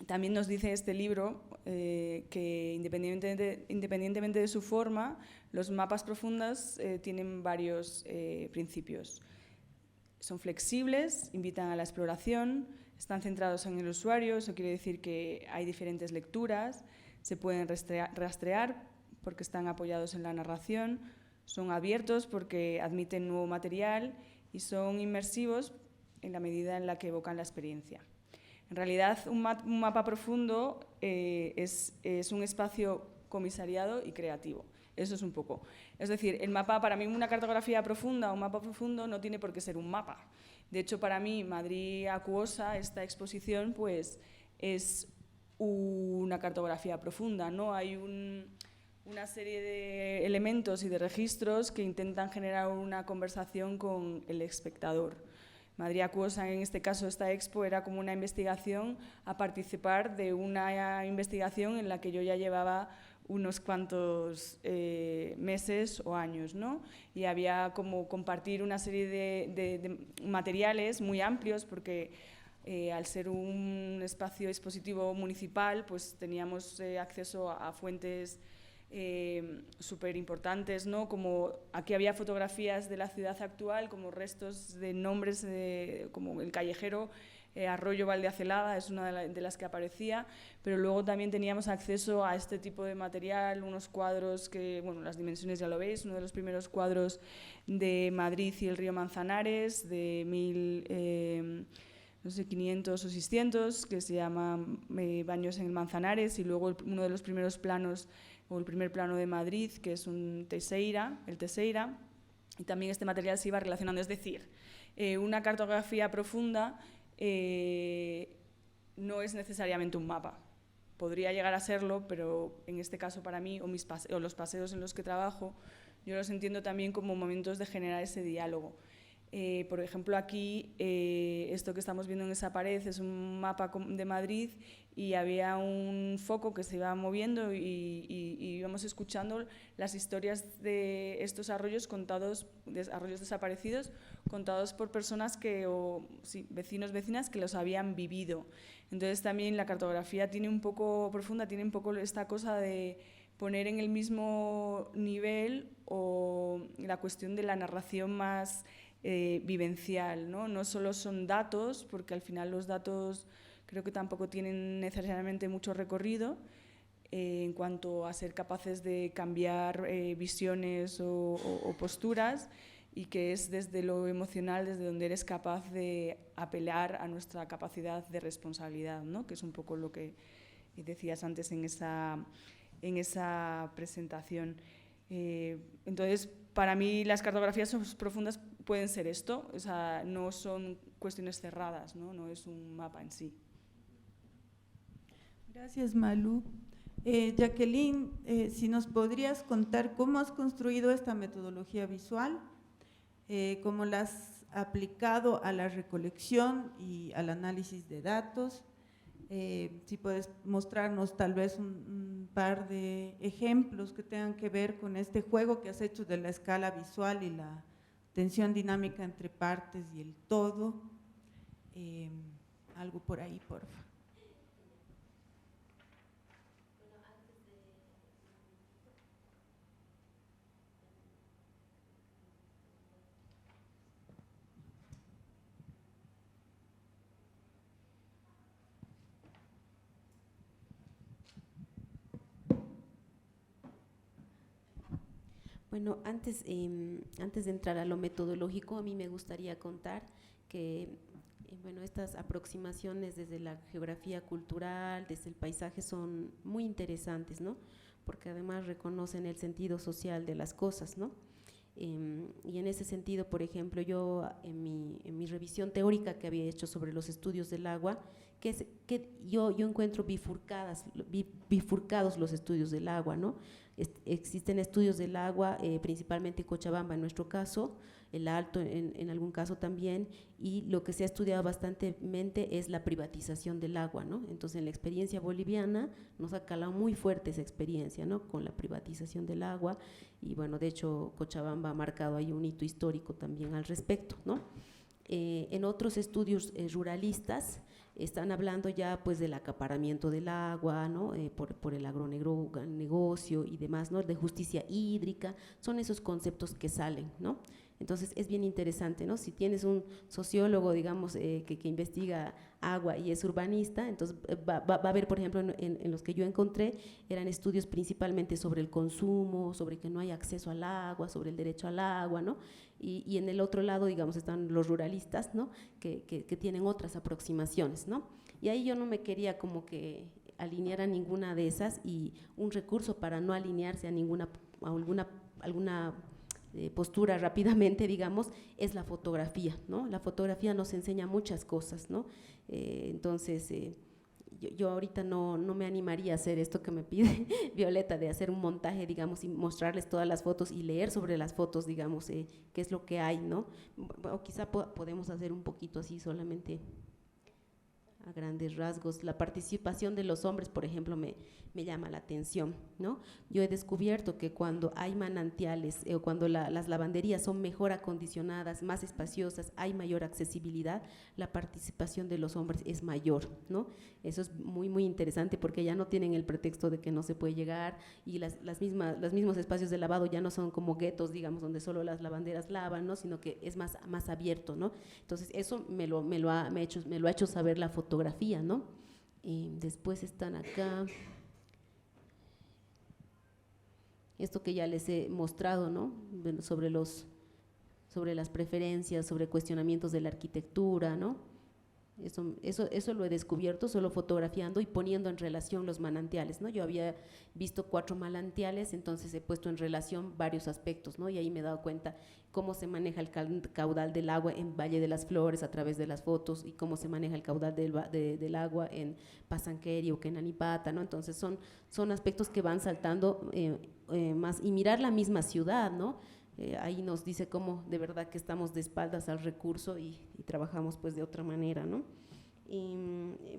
también nos dice este libro que independientemente de su forma, los mapas profundos tienen varios principios. Son flexibles, invitan a la exploración, están centrados en el usuario, eso quiere decir que hay diferentes lecturas, se pueden rastrear porque están apoyados en la narración, son abiertos porque admiten nuevo material y son inmersivos en la medida en la que evocan la experiencia. En realidad, un mapa profundo es un espacio comisariado y creativo. Eso es un poco. Es decir, el mapa, para mí una cartografía profunda, un mapa profundo no tiene por qué ser un mapa. De hecho, para mí, Madrid Acuosa, esta exposición, pues es una cartografía profunda, ¿no? Hay una serie de elementos y de registros que intentan generar una conversación con el espectador. Madrid Acuosa, en este caso, esta expo era como una investigación a participar de una investigación en la que yo ya llevaba unos cuantos meses o años, ¿no? Y había como compartir una serie de materiales muy amplios porque al ser un espacio expositivo municipal, pues teníamos acceso a fuentes súper importantes, ¿no? Como aquí había fotografías de la ciudad actual, como restos de nombres, como el callejero, Arroyo Valdeacelada es una de las que aparecía, pero luego también teníamos acceso a este tipo de material, unos cuadros que, bueno, las dimensiones ya lo veis, uno de los primeros cuadros de Madrid y el río Manzanares, de 1500 o 600, que se llama Baños en el Manzanares, y luego uno de los primeros planos, o el primer plano de Madrid, que es el Teseira, y también este material se iba relacionando, es decir, una cartografía profunda no es necesariamente un mapa, podría llegar a serlo, pero en este caso para mí, o los paseos en los que trabajo, yo los entiendo también como momentos de generar ese diálogo. Por ejemplo, aquí, esto que estamos viendo en esa pared es un mapa de Madrid y había un foco que se iba moviendo y íbamos escuchando las historias de estos arroyos contados, arroyos desaparecidos, contados por personas vecinos, vecinas que los habían vivido. Entonces también la cartografía tiene un poco profunda, tiene un poco esta cosa de poner en el mismo nivel o la cuestión de la narración más vivencial, ¿no? No solo son datos, porque al final los datos creo que tampoco tienen necesariamente mucho recorrido en cuanto a ser capaces de cambiar visiones o posturas, y que es desde lo emocional, desde donde eres capaz de apelar a nuestra capacidad de responsabilidad, ¿no? Que es un poco lo que decías antes en esa presentación. Entonces, para mí las cartografías profundas pueden ser esto, o sea, no son cuestiones cerradas, no es un mapa en sí. Gracias, Malú. Jacqueline, si nos podrías contar cómo has construido esta metodología visual, cómo la has aplicado a la recolección y al análisis de datos. Si puedes mostrarnos tal vez un par de ejemplos que tengan que ver con este juego que has hecho de la escala visual y la tensión dinámica entre partes y el todo. Algo por ahí, por favor. Bueno, antes de entrar a lo metodológico, a mí me gustaría contar que bueno, estas aproximaciones desde la geografía cultural, desde el paisaje, son muy interesantes, ¿no? Porque además reconocen el sentido social de las cosas, ¿no? Y en ese sentido, por ejemplo, yo en mi revisión teórica que había hecho sobre los estudios del agua, que yo encuentro bifurcados los estudios del agua, ¿no? Existen estudios del agua, principalmente Cochabamba en nuestro caso, el Alto en algún caso también, y lo que se ha estudiado bastantemente es la privatización del agua, ¿no? Entonces en la experiencia boliviana nos ha calado muy fuerte esa experiencia, ¿no? Con la privatización del agua, y bueno, de hecho Cochabamba ha marcado ahí un hito histórico también al respecto, ¿no? En otros estudios ruralistas están hablando ya pues del acaparamiento del agua, ¿no? Por el agronegocio y demás, ¿no? De justicia hídrica, son esos conceptos que salen, ¿no? Entonces es bien interesante, ¿no? Si tienes un sociólogo, digamos, que investiga agua y es urbanista, entonces va a haber, por ejemplo, en los que yo encontré, eran estudios principalmente sobre el consumo, sobre que no hay acceso al agua, sobre el derecho al agua, ¿no? Y en el otro lado, digamos, están los ruralistas, ¿no? Que tienen otras aproximaciones, ¿no? Y ahí yo no me quería como que alinear a ninguna de esas, y un recurso para no alinearse a alguna postura rápidamente, digamos, es la fotografía, ¿no? La fotografía nos enseña muchas cosas, ¿no? Entonces, yo ahorita no me animaría a hacer esto que me pide Violeta, de hacer un montaje, digamos, y mostrarles todas las fotos y leer sobre las fotos, digamos, qué es lo que hay, ¿no? O quizá podemos hacer un poquito así solamente a grandes rasgos. La participación de los hombres, por ejemplo, me llama la atención, ¿no? Yo he descubierto que cuando hay manantiales o cuando las lavanderías son mejor acondicionadas, más espaciosas, hay mayor accesibilidad, la participación de los hombres es mayor, ¿no? Eso es muy, muy interesante, porque ya no tienen el pretexto de que no se puede llegar, y los mismos espacios de lavado ya no son como guetos, digamos, donde solo las lavanderas lavan, ¿no? Sino que es más abierto, ¿no? Entonces eso me lo ha hecho saber la fotografía, ¿no? Después están acá esto que ya les he mostrado, ¿no? Sobre las preferencias, sobre cuestionamientos de la arquitectura, ¿no? Eso lo he descubierto solo fotografiando y poniendo en relación los manantiales, ¿no? Yo había visto 4 manantiales, entonces he puesto en relación varios aspectos, ¿no? Y ahí me he dado cuenta cómo se maneja el caudal del agua en Valle de las Flores a través de las fotos y cómo se maneja el caudal del agua en Pasanqueri o Kenanipata, ¿no? Entonces son aspectos que van saltando más, y mirar la misma ciudad, ¿no? Ahí nos dice cómo de verdad que estamos de espaldas al recurso y trabajamos pues de otra manera, ¿no?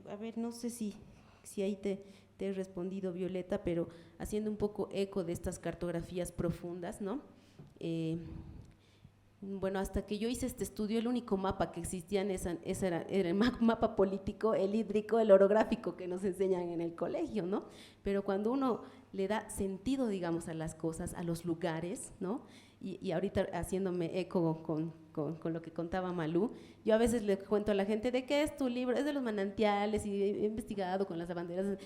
A ver, no sé si ahí te he respondido, Violeta, pero haciendo un poco eco de estas cartografías profundas, ¿no? Bueno, hasta que yo hice este estudio, el único mapa que existía era el mapa político, el hídrico, el orográfico que nos enseñan en el colegio, ¿no? Pero cuando uno le da sentido, digamos, a las cosas, a los lugares, ¿no? Y ahorita haciéndome eco con lo que contaba Malú, yo a veces le cuento a la gente, ¿de qué es tu libro? Es de los manantiales y he investigado con las lavanderas.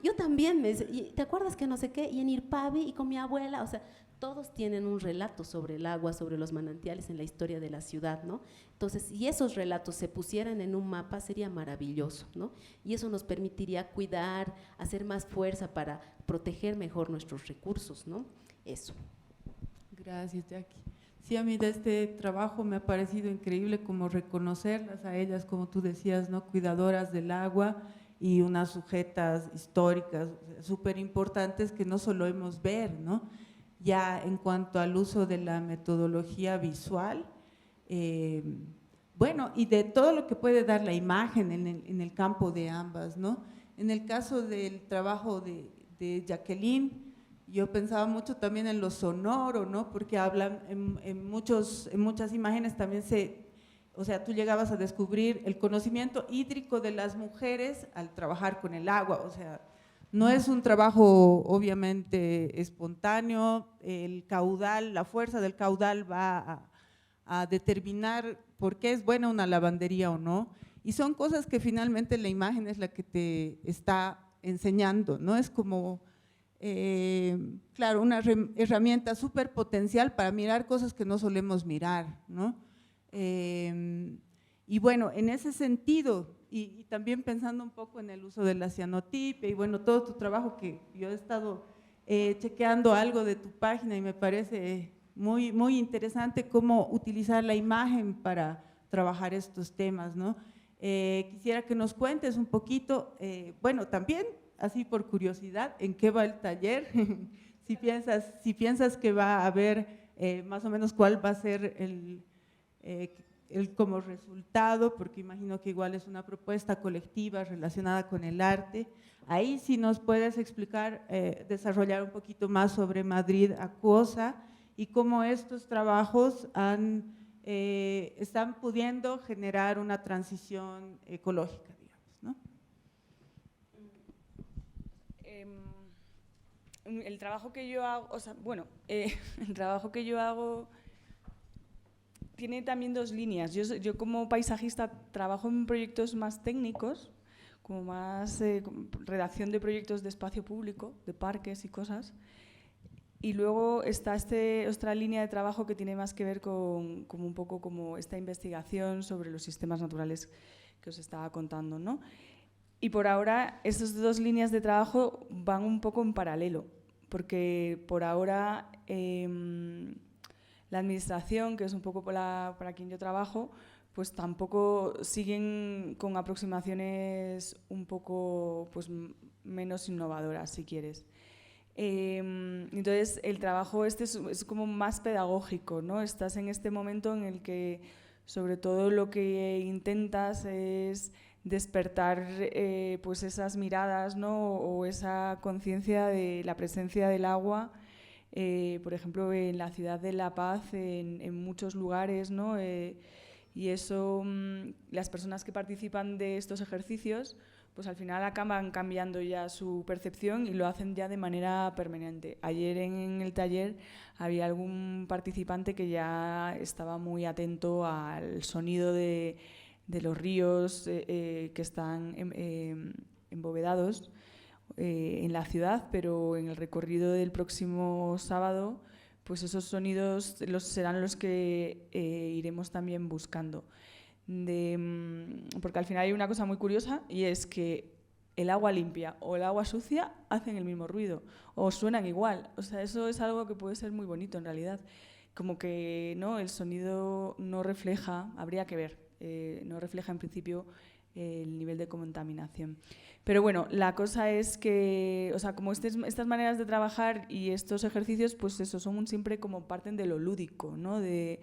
Yo también, me dice, ¿te acuerdas que no sé qué? Y en Irpavi y con mi abuela, o sea, todos tienen un relato sobre el agua, sobre los manantiales en la historia de la ciudad, ¿no? Entonces, si esos relatos se pusieran en un mapa, sería maravilloso, ¿no? Y eso nos permitiría cuidar, hacer más fuerza para proteger mejor nuestros recursos, ¿no? Eso. Gracias, Jackie. Sí, a mí de este trabajo me ha parecido increíble como reconocerlas a ellas, como tú decías, ¿no? Cuidadoras del agua y unas sujetas históricas súper importantes que no solo hemos ver, ¿no? Ya en cuanto al uso de la metodología visual, bueno, y de todo lo que puede dar la imagen en el campo de ambas, ¿no? En el caso del trabajo de Jacqueline, yo pensaba mucho también en lo sonoro, ¿no? Porque hablan en muchas imágenes también o sea, tú llegabas a descubrir el conocimiento hídrico de las mujeres al trabajar con el agua, o sea, no es un trabajo obviamente espontáneo, el caudal, la fuerza del caudal va a determinar por qué es buena una lavandería o no, y son cosas que finalmente la imagen es la que te está enseñando, ¿no? Es como… claro, una herramienta súper potencial para mirar cosas que no solemos mirar, ¿no? Y bueno, en ese sentido, y también pensando un poco en el uso de la cianotipia y bueno, todo tu trabajo que yo he estado chequeando algo de tu página y me parece muy, muy interesante cómo utilizar la imagen para trabajar estos temas, ¿no? Quisiera que nos cuentes un poquito, bueno, también así por curiosidad, ¿en qué va el taller? si piensas que va a haber más o menos cuál va a ser el como resultado, porque imagino que igual es una propuesta colectiva relacionada con el arte. Ahí si nos puedes explicar, desarrollar un poquito más sobre Madrid Acuosa y cómo estos trabajos están pudiendo generar una transición ecológica, digamos, ¿no? El trabajo que yo hago, o sea, bueno, el trabajo que yo hago tiene también 2 líneas. Yo como paisajista trabajo en proyectos más técnicos, como más redacción de proyectos de espacio público, de parques y cosas. Y luego está otra línea de trabajo que tiene más que ver con un poco como esta investigación sobre los sistemas naturales que os estaba contando, ¿no? Y por ahora estas 2 líneas de trabajo van un poco en paralelo, porque por ahora la administración, que es un poco para quien yo trabajo, pues tampoco siguen con aproximaciones un poco pues, menos innovadoras, si quieres. Entonces, el trabajo es como más pedagógico, ¿no? Estás en este momento en el que, sobre todo, lo que intentas es despertar pues esas miradas, ¿no? O esa conciencia de la presencia del agua, por ejemplo, en la ciudad de La Paz, en muchos lugares, ¿no? Y eso, las personas que participan de estos ejercicios, pues al final acaban cambiando ya su percepción y lo hacen ya de manera permanente. Ayer en el taller había algún participante que ya estaba muy atento al sonido de los ríos que están embovedados en la ciudad, pero en el recorrido del próximo sábado, pues esos sonidos serán los que iremos también buscando. porque al final hay una cosa muy curiosa y es que el agua limpia o el agua sucia hacen el mismo ruido o suenan igual. O sea, eso es algo que puede ser muy bonito en realidad. Como que no, el sonido no refleja, habría que ver, no refleja en principio el nivel de contaminación. Pero bueno, la cosa es que, o sea, como estas maneras de trabajar y estos ejercicios, pues eso, son siempre como parten de lo lúdico, ¿no? De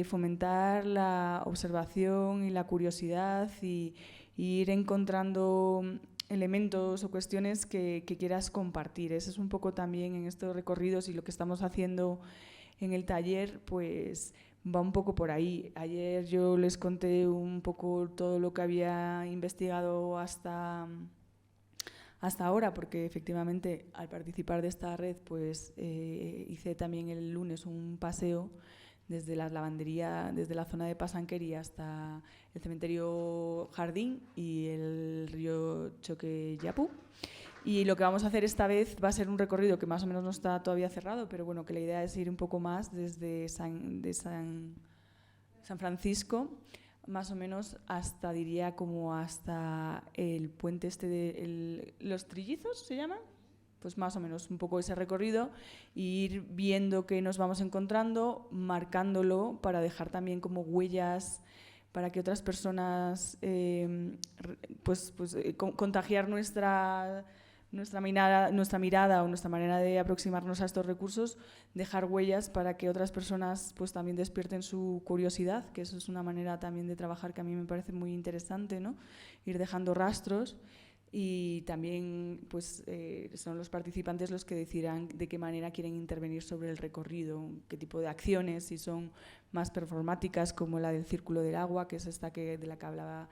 fomentar la observación y la curiosidad y ir encontrando elementos o cuestiones que quieras compartir. Ese es un poco también en estos recorridos y lo que estamos haciendo en el taller, pues va un poco por ahí. Ayer yo les conté un poco todo lo que había investigado hasta ahora, porque efectivamente al participar de esta red, pues hice también el lunes un paseo desde la lavandería, desde la zona de Pasanquería hasta el cementerio Jardín y el río Choqueyapu. Y lo que vamos a hacer esta vez va a ser un recorrido que más o menos no está todavía cerrado, pero bueno, que la idea es ir un poco más desde San Francisco, más o menos hasta, diría, como hasta el puente este de los Trillizos, ¿se llama? Pues más o menos un poco ese recorrido e ir viendo qué nos vamos encontrando, marcándolo para dejar también como huellas para que otras personas contagiar nuestra mirada o nuestra manera de aproximarnos a estos recursos, dejar huellas para que otras personas pues también despierten su curiosidad, que eso es una manera también de trabajar que a mí me parece muy interesante, ¿no? Ir dejando rastros. Y también pues, son los participantes los que decidirán de qué manera quieren intervenir sobre el recorrido, qué tipo de acciones, si son más performáticas como la del Círculo del Agua, que es esta de la que hablaba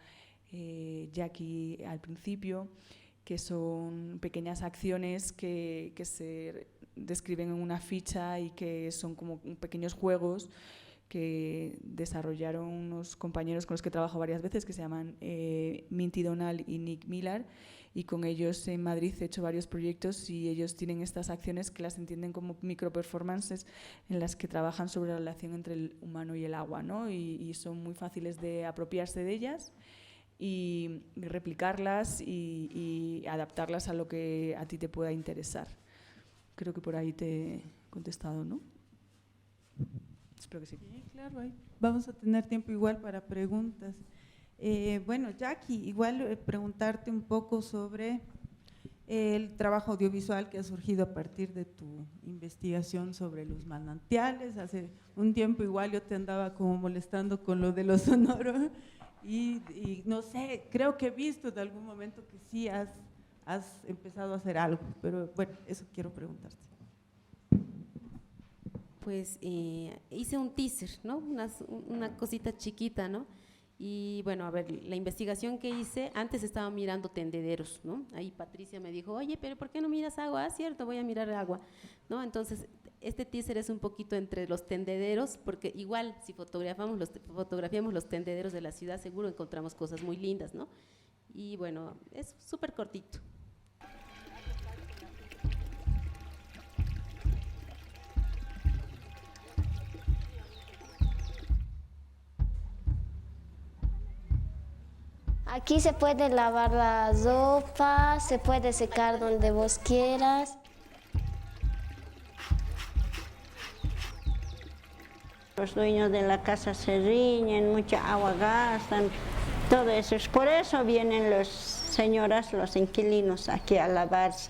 Jackie al principio, que son pequeñas acciones que se describen en una ficha y que son como pequeños juegos que desarrollaron unos compañeros con los que he trabajado varias veces, que se llaman Minty Donald y Nick Millar, y con ellos en Madrid he hecho varios proyectos y ellos tienen estas acciones que las entienden como microperformances en las que trabajan sobre la relación entre el humano y el agua, ¿no? Y son muy fáciles de apropiarse de ellas y replicarlas y adaptarlas a lo que a ti te pueda interesar. Creo que por ahí te he contestado, ¿no? Espero que sí. Sí, claro, ahí vamos a tener tiempo igual para preguntas. Bueno, Jackie, igual preguntarte un poco sobre el trabajo audiovisual que ha surgido a partir de tu investigación sobre los manantiales. Hace un tiempo igual yo te andaba como molestando con lo de lo sonoro y no sé, creo que he visto en algún momento que sí has empezado a hacer algo, pero bueno, eso quiero preguntarte. Pues hice un teaser, ¿no? Una cosita chiquita, ¿no? Y bueno, a ver, la investigación que hice, antes estaba mirando tendederos, ¿no? Ahí Patricia me dijo, oye, pero ¿por qué no miras agua? Ah, cierto, voy a mirar agua, ¿no? Entonces, este teaser es un poquito entre los tendederos, porque igual si fotografiamos los tendederos de la ciudad, seguro encontramos cosas muy lindas, ¿no? Y bueno, es súper cortito. Aquí se puede lavar la ropa, se puede secar donde vos quieras. Los dueños de la casa se riñen, mucha agua gastan, todo eso. Por eso vienen los señoras, los inquilinos aquí a lavarse.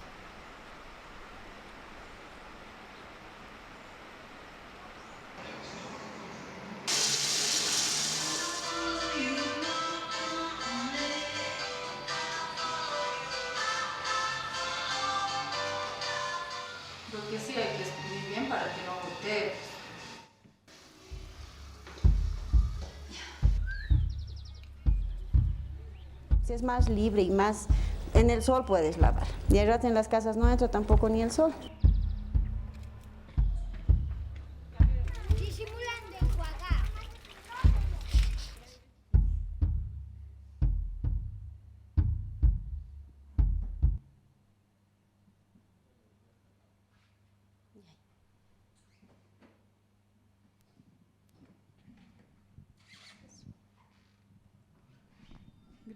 Creo que sí, hay que escribir bien para que no gotee. Es más libre y más en el sol puedes lavar. Y al rato en las casas no entra tampoco ni el sol.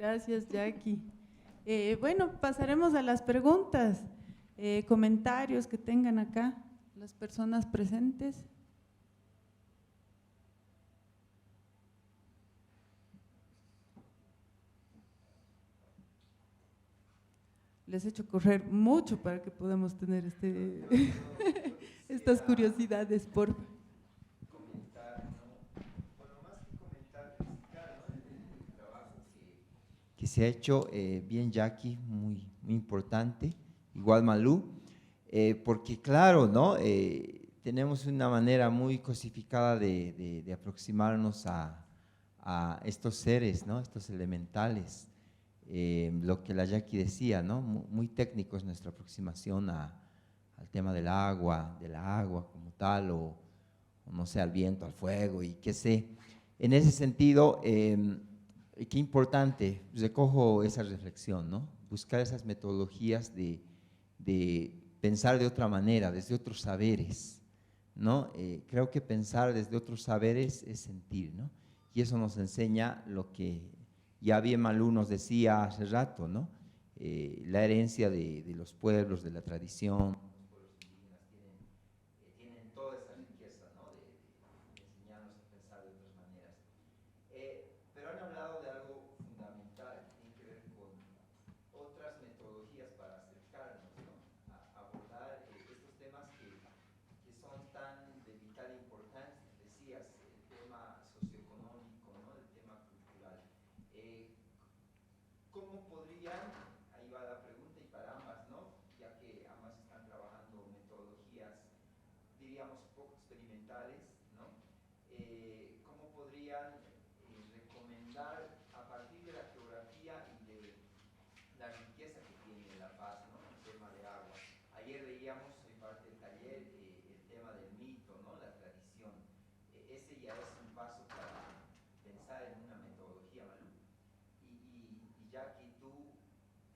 Gracias, Jackie. Bueno, pasaremos a las preguntas, comentarios que tengan acá las personas presentes. Les he hecho correr mucho para que podamos tener estas curiosidades, por favor. Que se ha hecho bien, Jackie, muy importante, igual Malú, porque claro, ¿no? Tenemos una manera muy cosificada de aproximarnos a estos seres, ¿no? Estos elementales, lo que la Jackie decía, ¿no? Muy técnico es nuestra aproximación al tema del agua como tal, o no sé, al viento, al fuego y qué sé. En ese sentido, qué importante, recojo esa reflexión, ¿no? Buscar esas metodologías de pensar de otra manera, desde otros saberes, ¿no? Creo que pensar desde otros saberes es sentir, ¿no? Y eso nos enseña lo que ya bien Malú nos decía hace rato, ¿no? La herencia de los pueblos, de la tradición. Los pueblos indígenas tienen toda esa riqueza, ¿no? De enseñarnos a pensar de otras maneras. Pero han hablado de algo fundamental, que tiene que ver con otras metodologías para acercarnos, ¿no? A abordar estos temas que son tan de vital importancia. Decías, el tema socioeconómico, ¿no? El tema cultural. ¿Cómo podrían, ahí va la pregunta y para ambas, ¿no? Ya que ambas están trabajando metodologías, diríamos, poco experimentales, ¿no? ¿Cómo podrían recomendar a partir de la geografía y de la riqueza que tiene La Paz, ¿no? El tema de agua. Ayer veíamos, soy parte del taller, el tema del mito, ¿no? La tradición. Ese ya es un paso para pensar en una metodología, Malú. Y Jackie, tú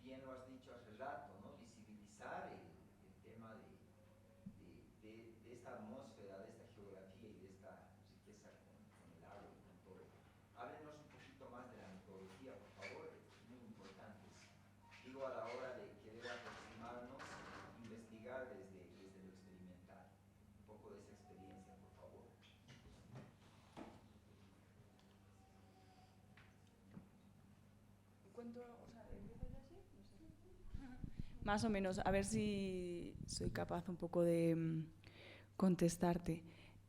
bien lo has dicho hace rato, ¿no? Visibilizar el tema de esta atmósfera, de esta geografía y de esta riqueza con el agua y con todo. Háblenos un poquito más de la metodología, por favor, muy importantes. Digo, a la hora de querer aproximarnos, investigar desde lo experimental. Un poco de esa experiencia, por favor. Más o menos, a ver si soy capaz un poco de contestarte.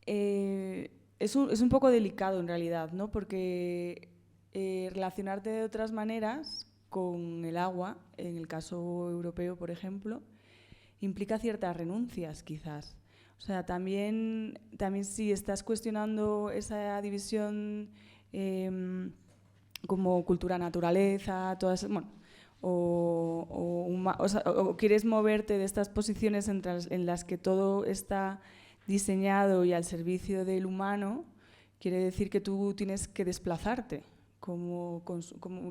Es un poco delicado en realidad, ¿no? Porque relacionarte de otras maneras con el agua, en el caso europeo, por ejemplo, implica ciertas renuncias, quizás. O sea, también si estás cuestionando esa división como cultura-naturaleza, todas, bueno, o quieres moverte de estas posiciones en las que todo está diseñado y al servicio del humano, quiere decir que tú tienes que desplazarte, como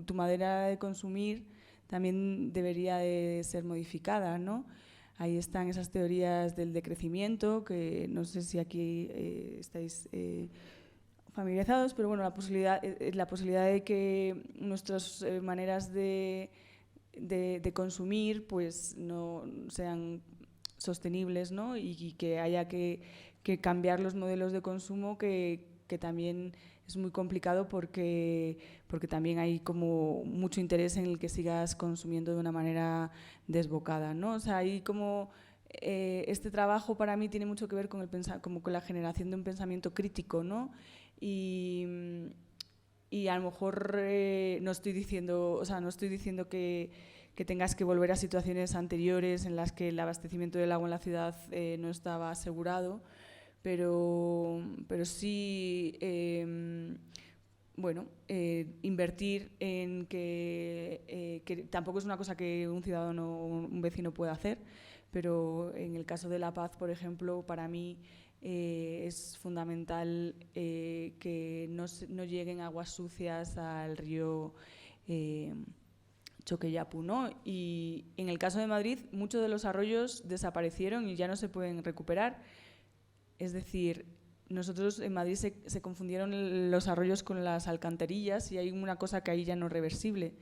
tu manera de consumir también debería de ser modificada, ¿no? Ahí están esas teorías del decrecimiento, que no sé si aquí estáis familiarizados, pero bueno, la posibilidad de que nuestras maneras de consumir pues no sean sostenibles, ¿no? Y que haya que cambiar los modelos de consumo, que también es muy complicado porque también hay como mucho interés en el que sigas consumiendo de una manera desbocada, ¿no? O sea, hay como este trabajo para mí tiene mucho que ver con como con la generación de un pensamiento crítico, ¿no? Y a lo mejor no estoy diciendo que tengas que volver a situaciones anteriores en las que el abastecimiento del agua en la ciudad no estaba asegurado, pero sí, bueno, invertir en que tampoco es una cosa que un ciudadano o un vecino pueda hacer, pero en el caso de La Paz, por ejemplo, para mí es fundamental que no lleguen aguas sucias al río Choqueyapu, ¿no? Y en el caso de Madrid, muchos de los arroyos desaparecieron y ya no se pueden recuperar. Es decir, nosotros en Madrid se confundieron los arroyos con las alcantarillas y hay una cosa que ahí ya no es reversible.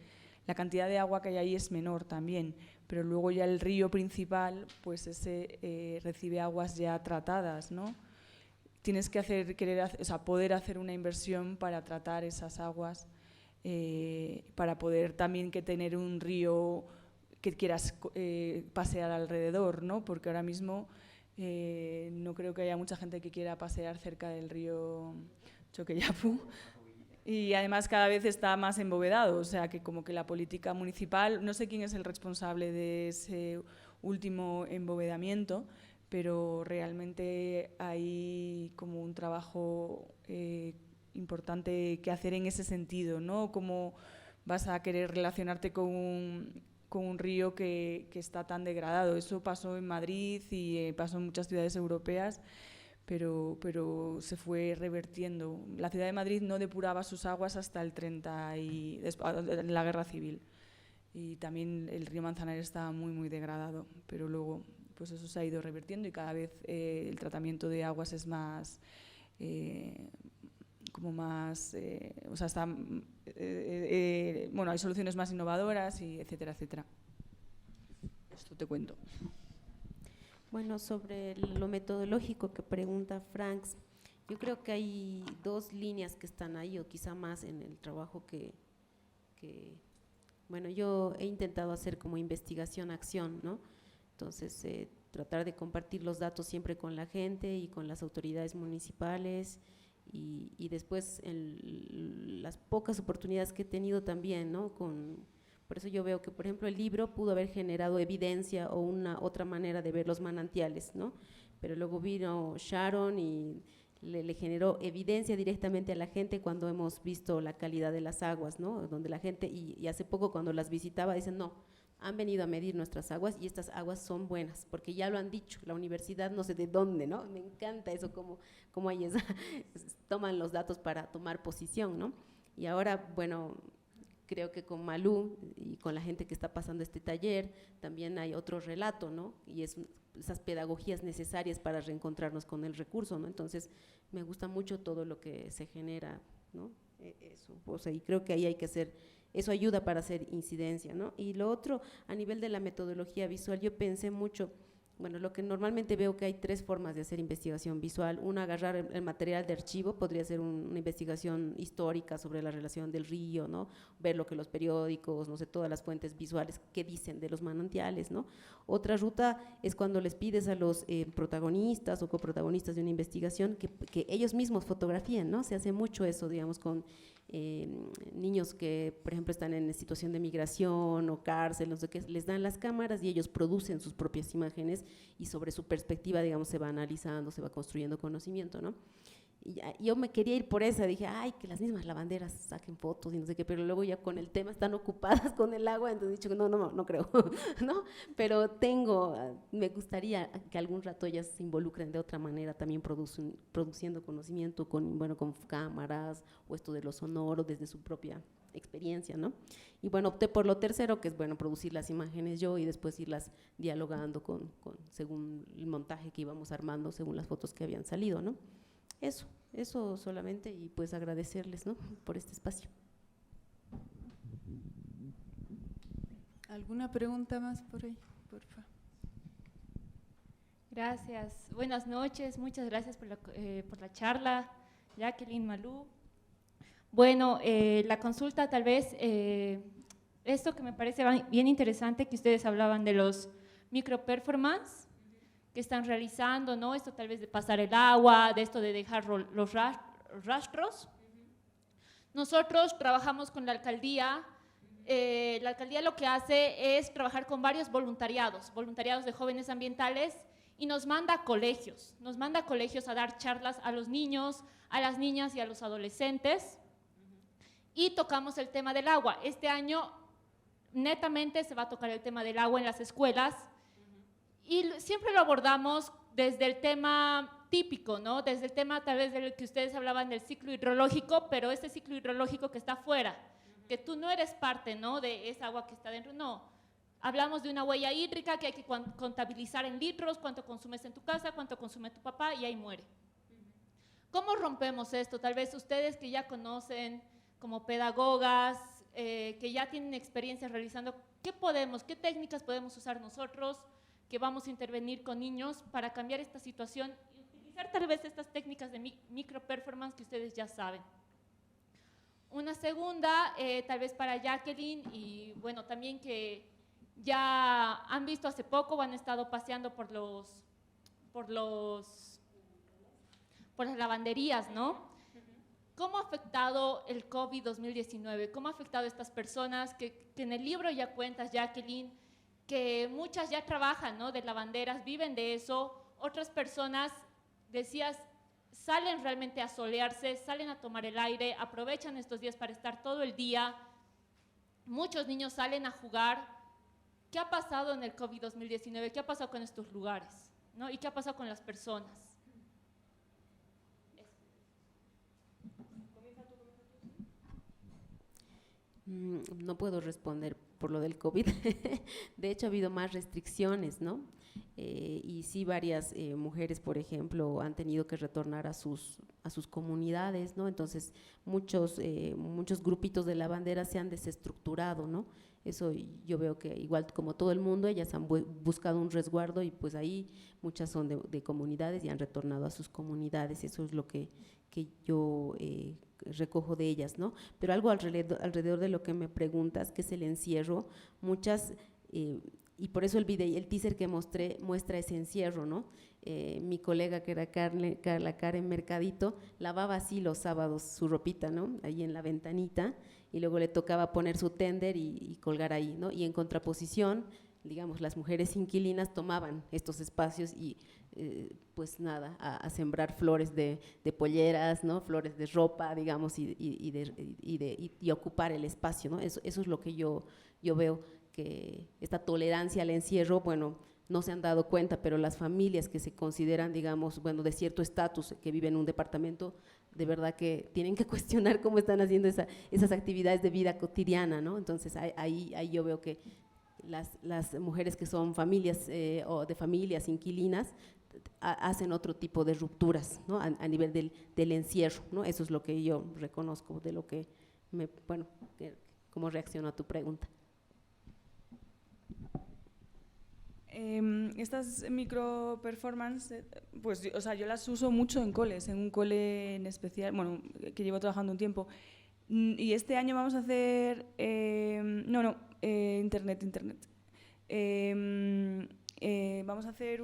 la cantidad de agua que hay ahí es menor también, pero luego ya el río principal, pues ese recibe aguas ya tratadas, ¿no? Tienes que poder hacer una inversión para tratar esas aguas, para poder también tener un río que quieras pasear alrededor, ¿no? Porque ahora mismo no creo que haya mucha gente que quiera pasear cerca del río Choqueyapu, y además cada vez está más embovedado, o sea que como que la política municipal, no sé quién es el responsable de ese último embovedamiento, pero realmente hay como un trabajo importante que hacer en ese sentido, ¿no? Cómo vas a querer relacionarte con un río que está tan degradado. Eso pasó en Madrid y pasó en muchas ciudades europeas, pero se fue revertiendo. La ciudad de Madrid no depuraba sus aguas hasta el 30 en la Guerra Civil, y también el río Manzanares estaba muy, muy degradado, pero luego pues eso se ha ido revertiendo y cada vez el tratamiento de aguas es más o sea, está, bueno, hay soluciones más innovadoras, y etcétera, etcétera. Esto te cuento. Bueno, sobre lo metodológico que pregunta Franks, yo creo que hay dos líneas que están ahí, o quizá más en el trabajo que bueno, yo he intentado hacer como investigación-acción, ¿no? Entonces, tratar de compartir los datos siempre con la gente y con las autoridades municipales, y después las pocas oportunidades que he tenido también, ¿no? Por eso yo veo que, por ejemplo, el libro pudo haber generado evidencia o una otra manera de ver los manantiales, ¿no? Pero luego vino Sharon y le generó evidencia directamente a la gente cuando hemos visto la calidad de las aguas, ¿no? Donde la gente, y hace poco cuando las visitaba, dicen, no, han venido a medir nuestras aguas y estas aguas son buenas, porque ya lo han dicho, la universidad no sé de dónde, ¿no? Me encanta eso, como hay toman los datos para tomar posición, ¿no? Y ahora, bueno, creo que con Malú y con la gente que está pasando este taller, también hay otro relato, ¿no? Y esas pedagogías necesarias para reencontrarnos con el recurso, ¿no? Entonces, me gusta mucho todo lo que se genera, ¿no? Eso, o sea, y creo que ahí hay que hacer, eso ayuda para hacer incidencia, ¿no? Y lo otro, a nivel de la metodología visual, yo pensé mucho, bueno, lo que normalmente veo que hay tres formas de hacer investigación visual. Una, agarrar el material de archivo, podría ser una investigación histórica sobre la relación del río, ¿no? Ver lo que los periódicos, no sé, todas las fuentes visuales que dicen de los manantiales, ¿no? Otra ruta es cuando les pides a los protagonistas o coprotagonistas de una investigación que ellos mismos fotografíen, ¿no? Se hace mucho eso, digamos, con niños que, por ejemplo, están en situación de migración o cárcel, no sé qué, les dan las cámaras y ellos producen sus propias imágenes, y sobre su perspectiva, digamos, se va analizando, se va construyendo conocimiento, ¿no? Y yo me quería ir por esa, dije, ay, que las mismas lavanderas saquen fotos y no sé qué, pero luego ya con el tema están ocupadas con el agua, entonces he dicho, no creo, ¿no? Pero me gustaría que algún rato ellas se involucren de otra manera, también produciendo conocimiento con cámaras, o esto de lo sonoro desde su propia experiencia, ¿no? Y bueno, opté por lo tercero, que es, bueno, producir las imágenes yo y después irlas dialogando según el montaje que íbamos armando, según las fotos que habían salido, ¿no? Eso solamente, y pues agradecerles, ¿no?, por este espacio. ¿Alguna pregunta más por ahí? Por favor. Gracias. Buenas noches. Muchas gracias por la charla, Jacqueline, Malú. Bueno, la consulta tal vez, esto que me parece bien interesante, que ustedes hablaban de los microperformance que están realizando, ¿no? Esto tal vez de pasar el agua, de esto de dejar los rastros. Nosotros trabajamos con la alcaldía. La alcaldía lo que hace es trabajar con varios voluntariados de jóvenes ambientales, y nos manda a colegios a dar charlas a los niños, a las niñas y a los adolescentes, y tocamos el tema del agua. Este año netamente se va a tocar el tema del agua en las escuelas, y siempre lo abordamos desde el tema típico, ¿no? Desde el tema tal vez del que ustedes hablaban del ciclo hidrológico, pero este ciclo hidrológico que está afuera, que tú no eres parte, ¿no?, de esa agua que está dentro, no. Hablamos de una huella hídrica que hay que contabilizar en litros, cuánto consumes en tu casa, cuánto consume tu papá, y ahí muere. ¿Cómo rompemos esto? Tal vez ustedes que ya conocen como pedagogas, que ya tienen experiencia realizando, qué técnicas podemos usar nosotros, que vamos a intervenir con niños para cambiar esta situación y utilizar tal vez estas técnicas de micro performance que ustedes ya saben. Una segunda, tal vez para Jacqueline, y bueno, también que ya han visto hace poco o han estado paseando por las lavanderías, ¿no? ¿Cómo ha afectado el COVID-2019? ¿Cómo ha afectado a estas personas que en el libro ya cuentas, Jacqueline, que muchas ya trabajan, ¿no?, de lavanderas, viven de eso, otras personas, decías, salen realmente a solearse, salen a tomar el aire, aprovechan estos días para estar todo el día, muchos niños salen a jugar. ¿Qué ha pasado en el COVID-2019? ¿Qué ha pasado con estos lugares? ¿No? ¿Y qué ha pasado con las personas? No puedo responder por lo del COVID. De hecho, ha habido más restricciones, ¿no? Y sí, varias mujeres, por ejemplo, han tenido que retornar a sus comunidades, ¿no? Entonces, muchos grupitos de lavanderas se han desestructurado, ¿no? Eso yo veo que igual como todo el mundo, ellas han buscado un resguardo y pues ahí muchas son de comunidades y han retornado a sus comunidades. Eso es lo que yo recojo de ellas, ¿no? Pero algo alrededor de lo que me preguntas, que es el encierro, muchas, y por eso el teaser que mostré muestra ese encierro, ¿no? Mi colega, que era la Karen Mercadito, lavaba así los sábados su ropita, ¿no?, ahí en la ventanita, y luego le tocaba poner su tender y colgar ahí, ¿no? Y en contraposición, digamos, las mujeres inquilinas tomaban estos espacios y pues nada, a sembrar flores de polleras, ¿no?, flores de ropa, digamos, y ocupar el espacio, ¿no? Eso es lo que yo veo, que esta tolerancia al encierro, bueno, no se han dado cuenta, pero las familias que se consideran, digamos, bueno, de cierto estatus, que viven en un departamento, de verdad que tienen que cuestionar cómo están haciendo esas actividades de vida cotidiana, ¿no? Entonces, ahí yo veo que las mujeres que son familias o de familias inquilinas hacen otro tipo de rupturas, ¿no?, a nivel del encierro, ¿no? Eso es lo que yo reconozco de lo que cómo reacciono a tu pregunta. Estas micro performance, pues, o sea, yo las uso mucho en coles, en un cole en especial, bueno, que llevo trabajando un tiempo. Y este año vamos a hacer, internet. Vamos a hacer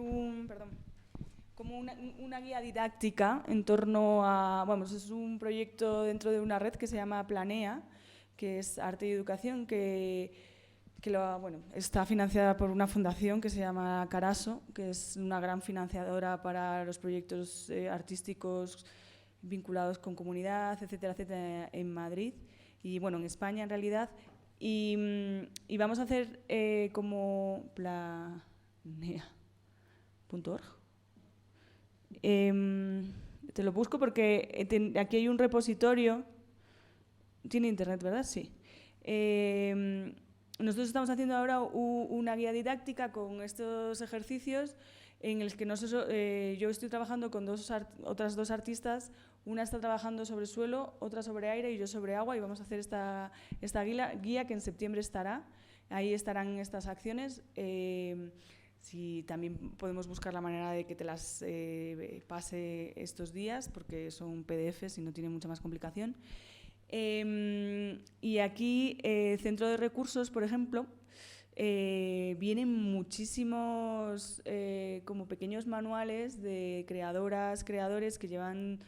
como una guía didáctica en torno a, vamos, es un proyecto dentro de una red que se llama Planea, que es arte y educación, que está financiada por una fundación que se llama Caraso, que es una gran financiadora para los proyectos artísticos vinculados con comunidad, etcétera, etcétera, en Madrid y bueno, en España en realidad. Y vamos a hacer como planea.org. Te lo busco porque aquí hay un repositorio. Tiene internet, ¿verdad? Sí. Nosotros estamos haciendo ahora una guía didáctica con estos ejercicios en el que yo estoy trabajando con otras dos artistas. Una está trabajando sobre suelo, otra sobre aire y yo sobre agua, y vamos a hacer esta guía que en septiembre estará. Ahí estarán estas acciones. Si también podemos buscar la manera de que te las pase estos días, porque son PDFs y no tiene mucha más complicación. Y aquí, Centro de Recursos, por ejemplo, vienen muchísimos como pequeños manuales de creadores que llevan,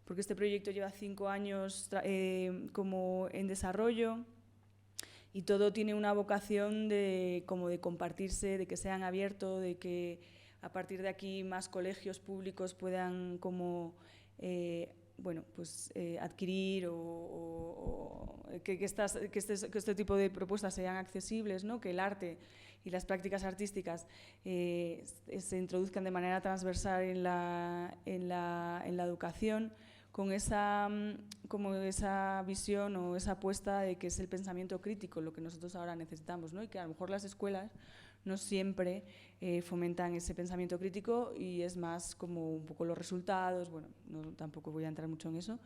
porque este proyecto lleva 5 años como en desarrollo, y todo tiene una vocación como de compartirse, de que sean abiertos, de que a partir de aquí más colegios públicos puedan como adquirir o que este tipo de propuestas sean accesibles, ¿no? Que el arte y las prácticas artísticas se introduzcan de manera transversal en la educación, con esa visión o esa apuesta de que es el pensamiento crítico lo que nosotros ahora necesitamos, ¿no? Y que a lo mejor las escuelas no siempre fomentan ese pensamiento crítico y es más como un poco los resultados, bueno, tampoco voy a entrar mucho en eso,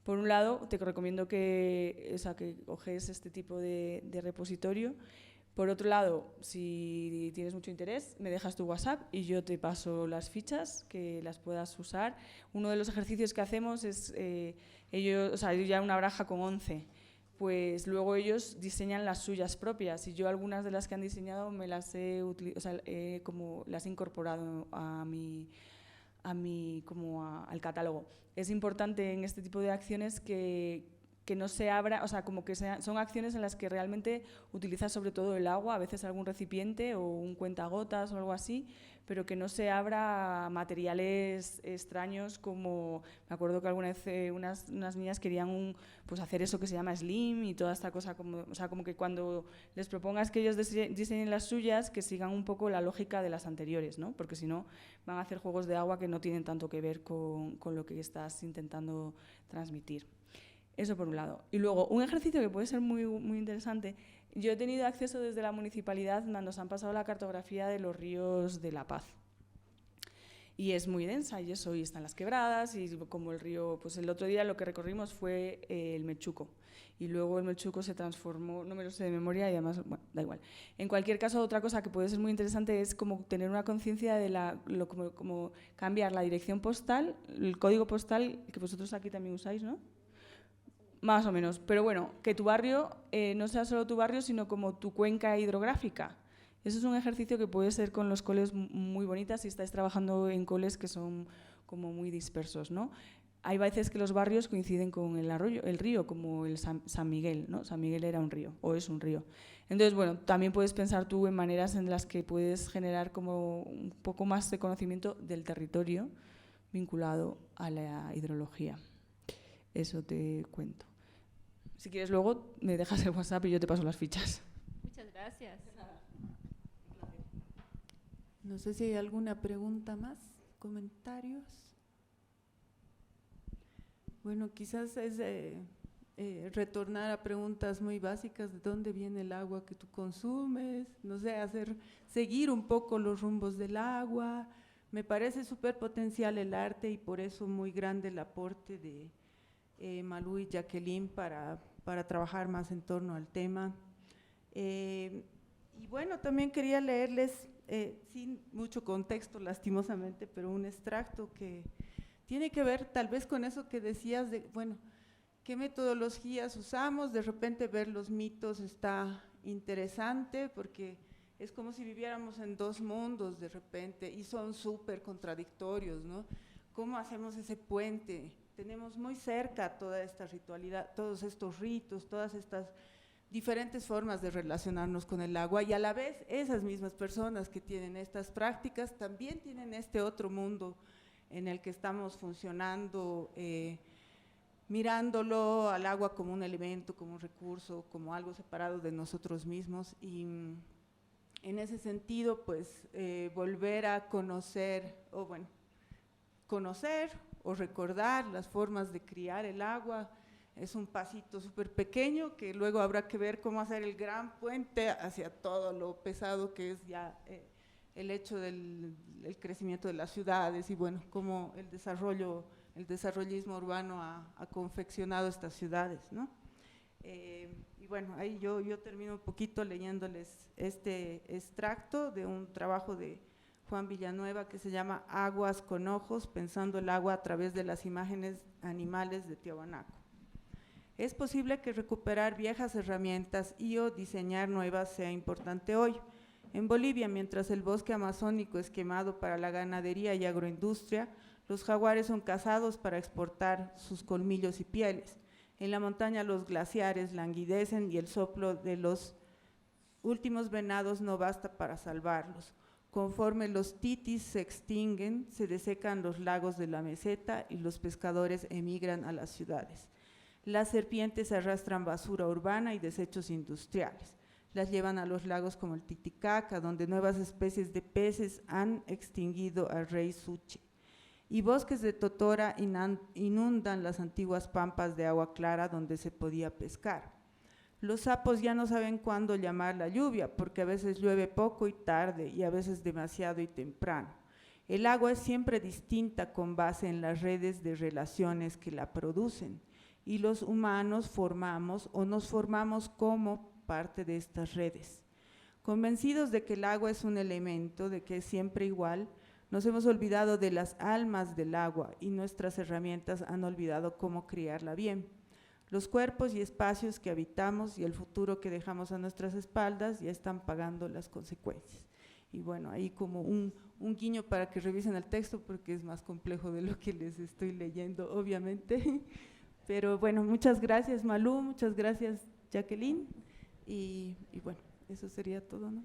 Por un lado, te recomiendo que coges este tipo de repositorio. Por otro lado, si tienes mucho interés, me dejas tu WhatsApp y yo te paso las fichas que las puedas usar. Uno de los ejercicios que hacemos es, ellos ya una baraja con 11, pues luego ellos diseñan las suyas propias y yo algunas de las que han diseñado me las como las he incorporado al catálogo. Es importante en este tipo de acciones que no se abra, como que son acciones en las que realmente utilizas sobre todo el agua, a veces algún recipiente o un cuentagotas o algo así, pero que no se abra materiales extraños como, me acuerdo que alguna vez unas niñas querían pues hacer eso que se llama slim y toda esta cosa, como que cuando les propongas que ellos diseñen las suyas, que sigan un poco la lógica de las anteriores, ¿no? Porque si no van a hacer juegos de agua que no tienen tanto que ver con lo que estás intentando transmitir. Eso por un lado. Y luego, un ejercicio que puede ser muy, muy interesante. Yo he tenido acceso desde la municipalidad, nos han pasado la cartografía de los ríos de La Paz. Y es muy densa, y eso, y están las quebradas, y como el río, pues el otro día lo que recorrimos fue el Mechuco. Y luego el Mechuco se transformó, no me lo sé de memoria, y además, bueno, da igual. En cualquier caso, otra cosa que puede ser muy interesante es como tener una conciencia de como cambiar la dirección postal, el código postal, que vosotros aquí también usáis, ¿no? Más o menos, pero bueno, que tu barrio no sea solo tu barrio, sino como tu cuenca hidrográfica. Eso es un ejercicio que puede ser con los coles muy bonitas si estáis trabajando en coles que son como muy dispersos, ¿no? Hay veces que los barrios coinciden con el río, como el San Miguel, ¿no? San Miguel era un río, o es un río. Entonces, bueno, también puedes pensar tú en maneras en las que puedes generar como un poco más de conocimiento del territorio vinculado a la hidrología. Eso te cuento. Si quieres luego me dejas el WhatsApp y yo te paso las fichas. Muchas gracias. No sé si hay alguna pregunta más, comentarios. Bueno, quizás es retornar a preguntas muy básicas de dónde viene el agua que tú consumes, no sé, seguir un poco los rumbos del agua. Me parece súper potencial el arte y por eso muy grande el aporte de Malú y Jacqueline para trabajar más en torno al tema. Y bueno, también quería leerles, sin mucho contexto lastimosamente, pero un extracto que tiene que ver tal vez con eso que decías de, bueno, qué metodologías usamos, de repente ver los mitos está interesante porque es como si viviéramos en dos mundos de repente y son súper contradictorios, ¿no? ¿Cómo hacemos ese puente? Tenemos muy cerca toda esta ritualidad, todos estos ritos, todas estas diferentes formas de relacionarnos con el agua y a la vez esas mismas personas que tienen estas prácticas también tienen este otro mundo en el que estamos funcionando, mirándolo al agua como un elemento, como un recurso, como algo separado de nosotros mismos y en ese sentido pues volver a conocer o recordar las formas de criar el agua es un pasito súper pequeño que luego habrá que ver cómo hacer el gran puente hacia todo lo pesado que es ya el hecho del crecimiento de las ciudades y bueno, cómo el desarrollismo urbano ha confeccionado estas ciudades, ¿no? Y bueno, ahí yo termino un poquito leyéndoles este extracto de un trabajo de Juan Villanueva que se llama Aguas con ojos, pensando el agua a través de las imágenes animales de Tiahuanaco. Es posible que recuperar viejas herramientas y o diseñar nuevas sea importante hoy. En Bolivia, mientras el bosque amazónico es quemado para la ganadería y agroindustria, los jaguares son cazados para exportar sus colmillos y pieles. En la montaña los glaciares languidecen y el soplo de los últimos venados no basta para salvarlos. Conforme los titis se extinguen, se desecan los lagos de la meseta y los pescadores emigran a las ciudades. Las serpientes arrastran basura urbana y desechos industriales. Las llevan a los lagos como el Titicaca, donde nuevas especies de peces han extinguido al rey Suche. Y bosques de totora inundan las antiguas pampas de agua clara donde se podía pescar. Los sapos ya no saben cuándo llamar la lluvia, porque a veces llueve poco y tarde y a veces demasiado y temprano. El agua es siempre distinta con base en las redes de relaciones que la producen. y los humanos formamos o nos formamos como parte de estas redes. Convencidos de que el agua es un elemento, de que es siempre igual, nos hemos olvidado de las almas del agua y nuestras herramientas han olvidado cómo criarla bien. Los cuerpos y espacios que habitamos y el futuro que dejamos a nuestras espaldas ya están pagando las consecuencias. Y bueno, ahí como un guiño para que revisen el texto porque es más complejo de lo que les estoy leyendo, obviamente. Pero bueno, muchas gracias Malú, muchas gracias Jacqueline y bueno, eso sería todo, ¿no?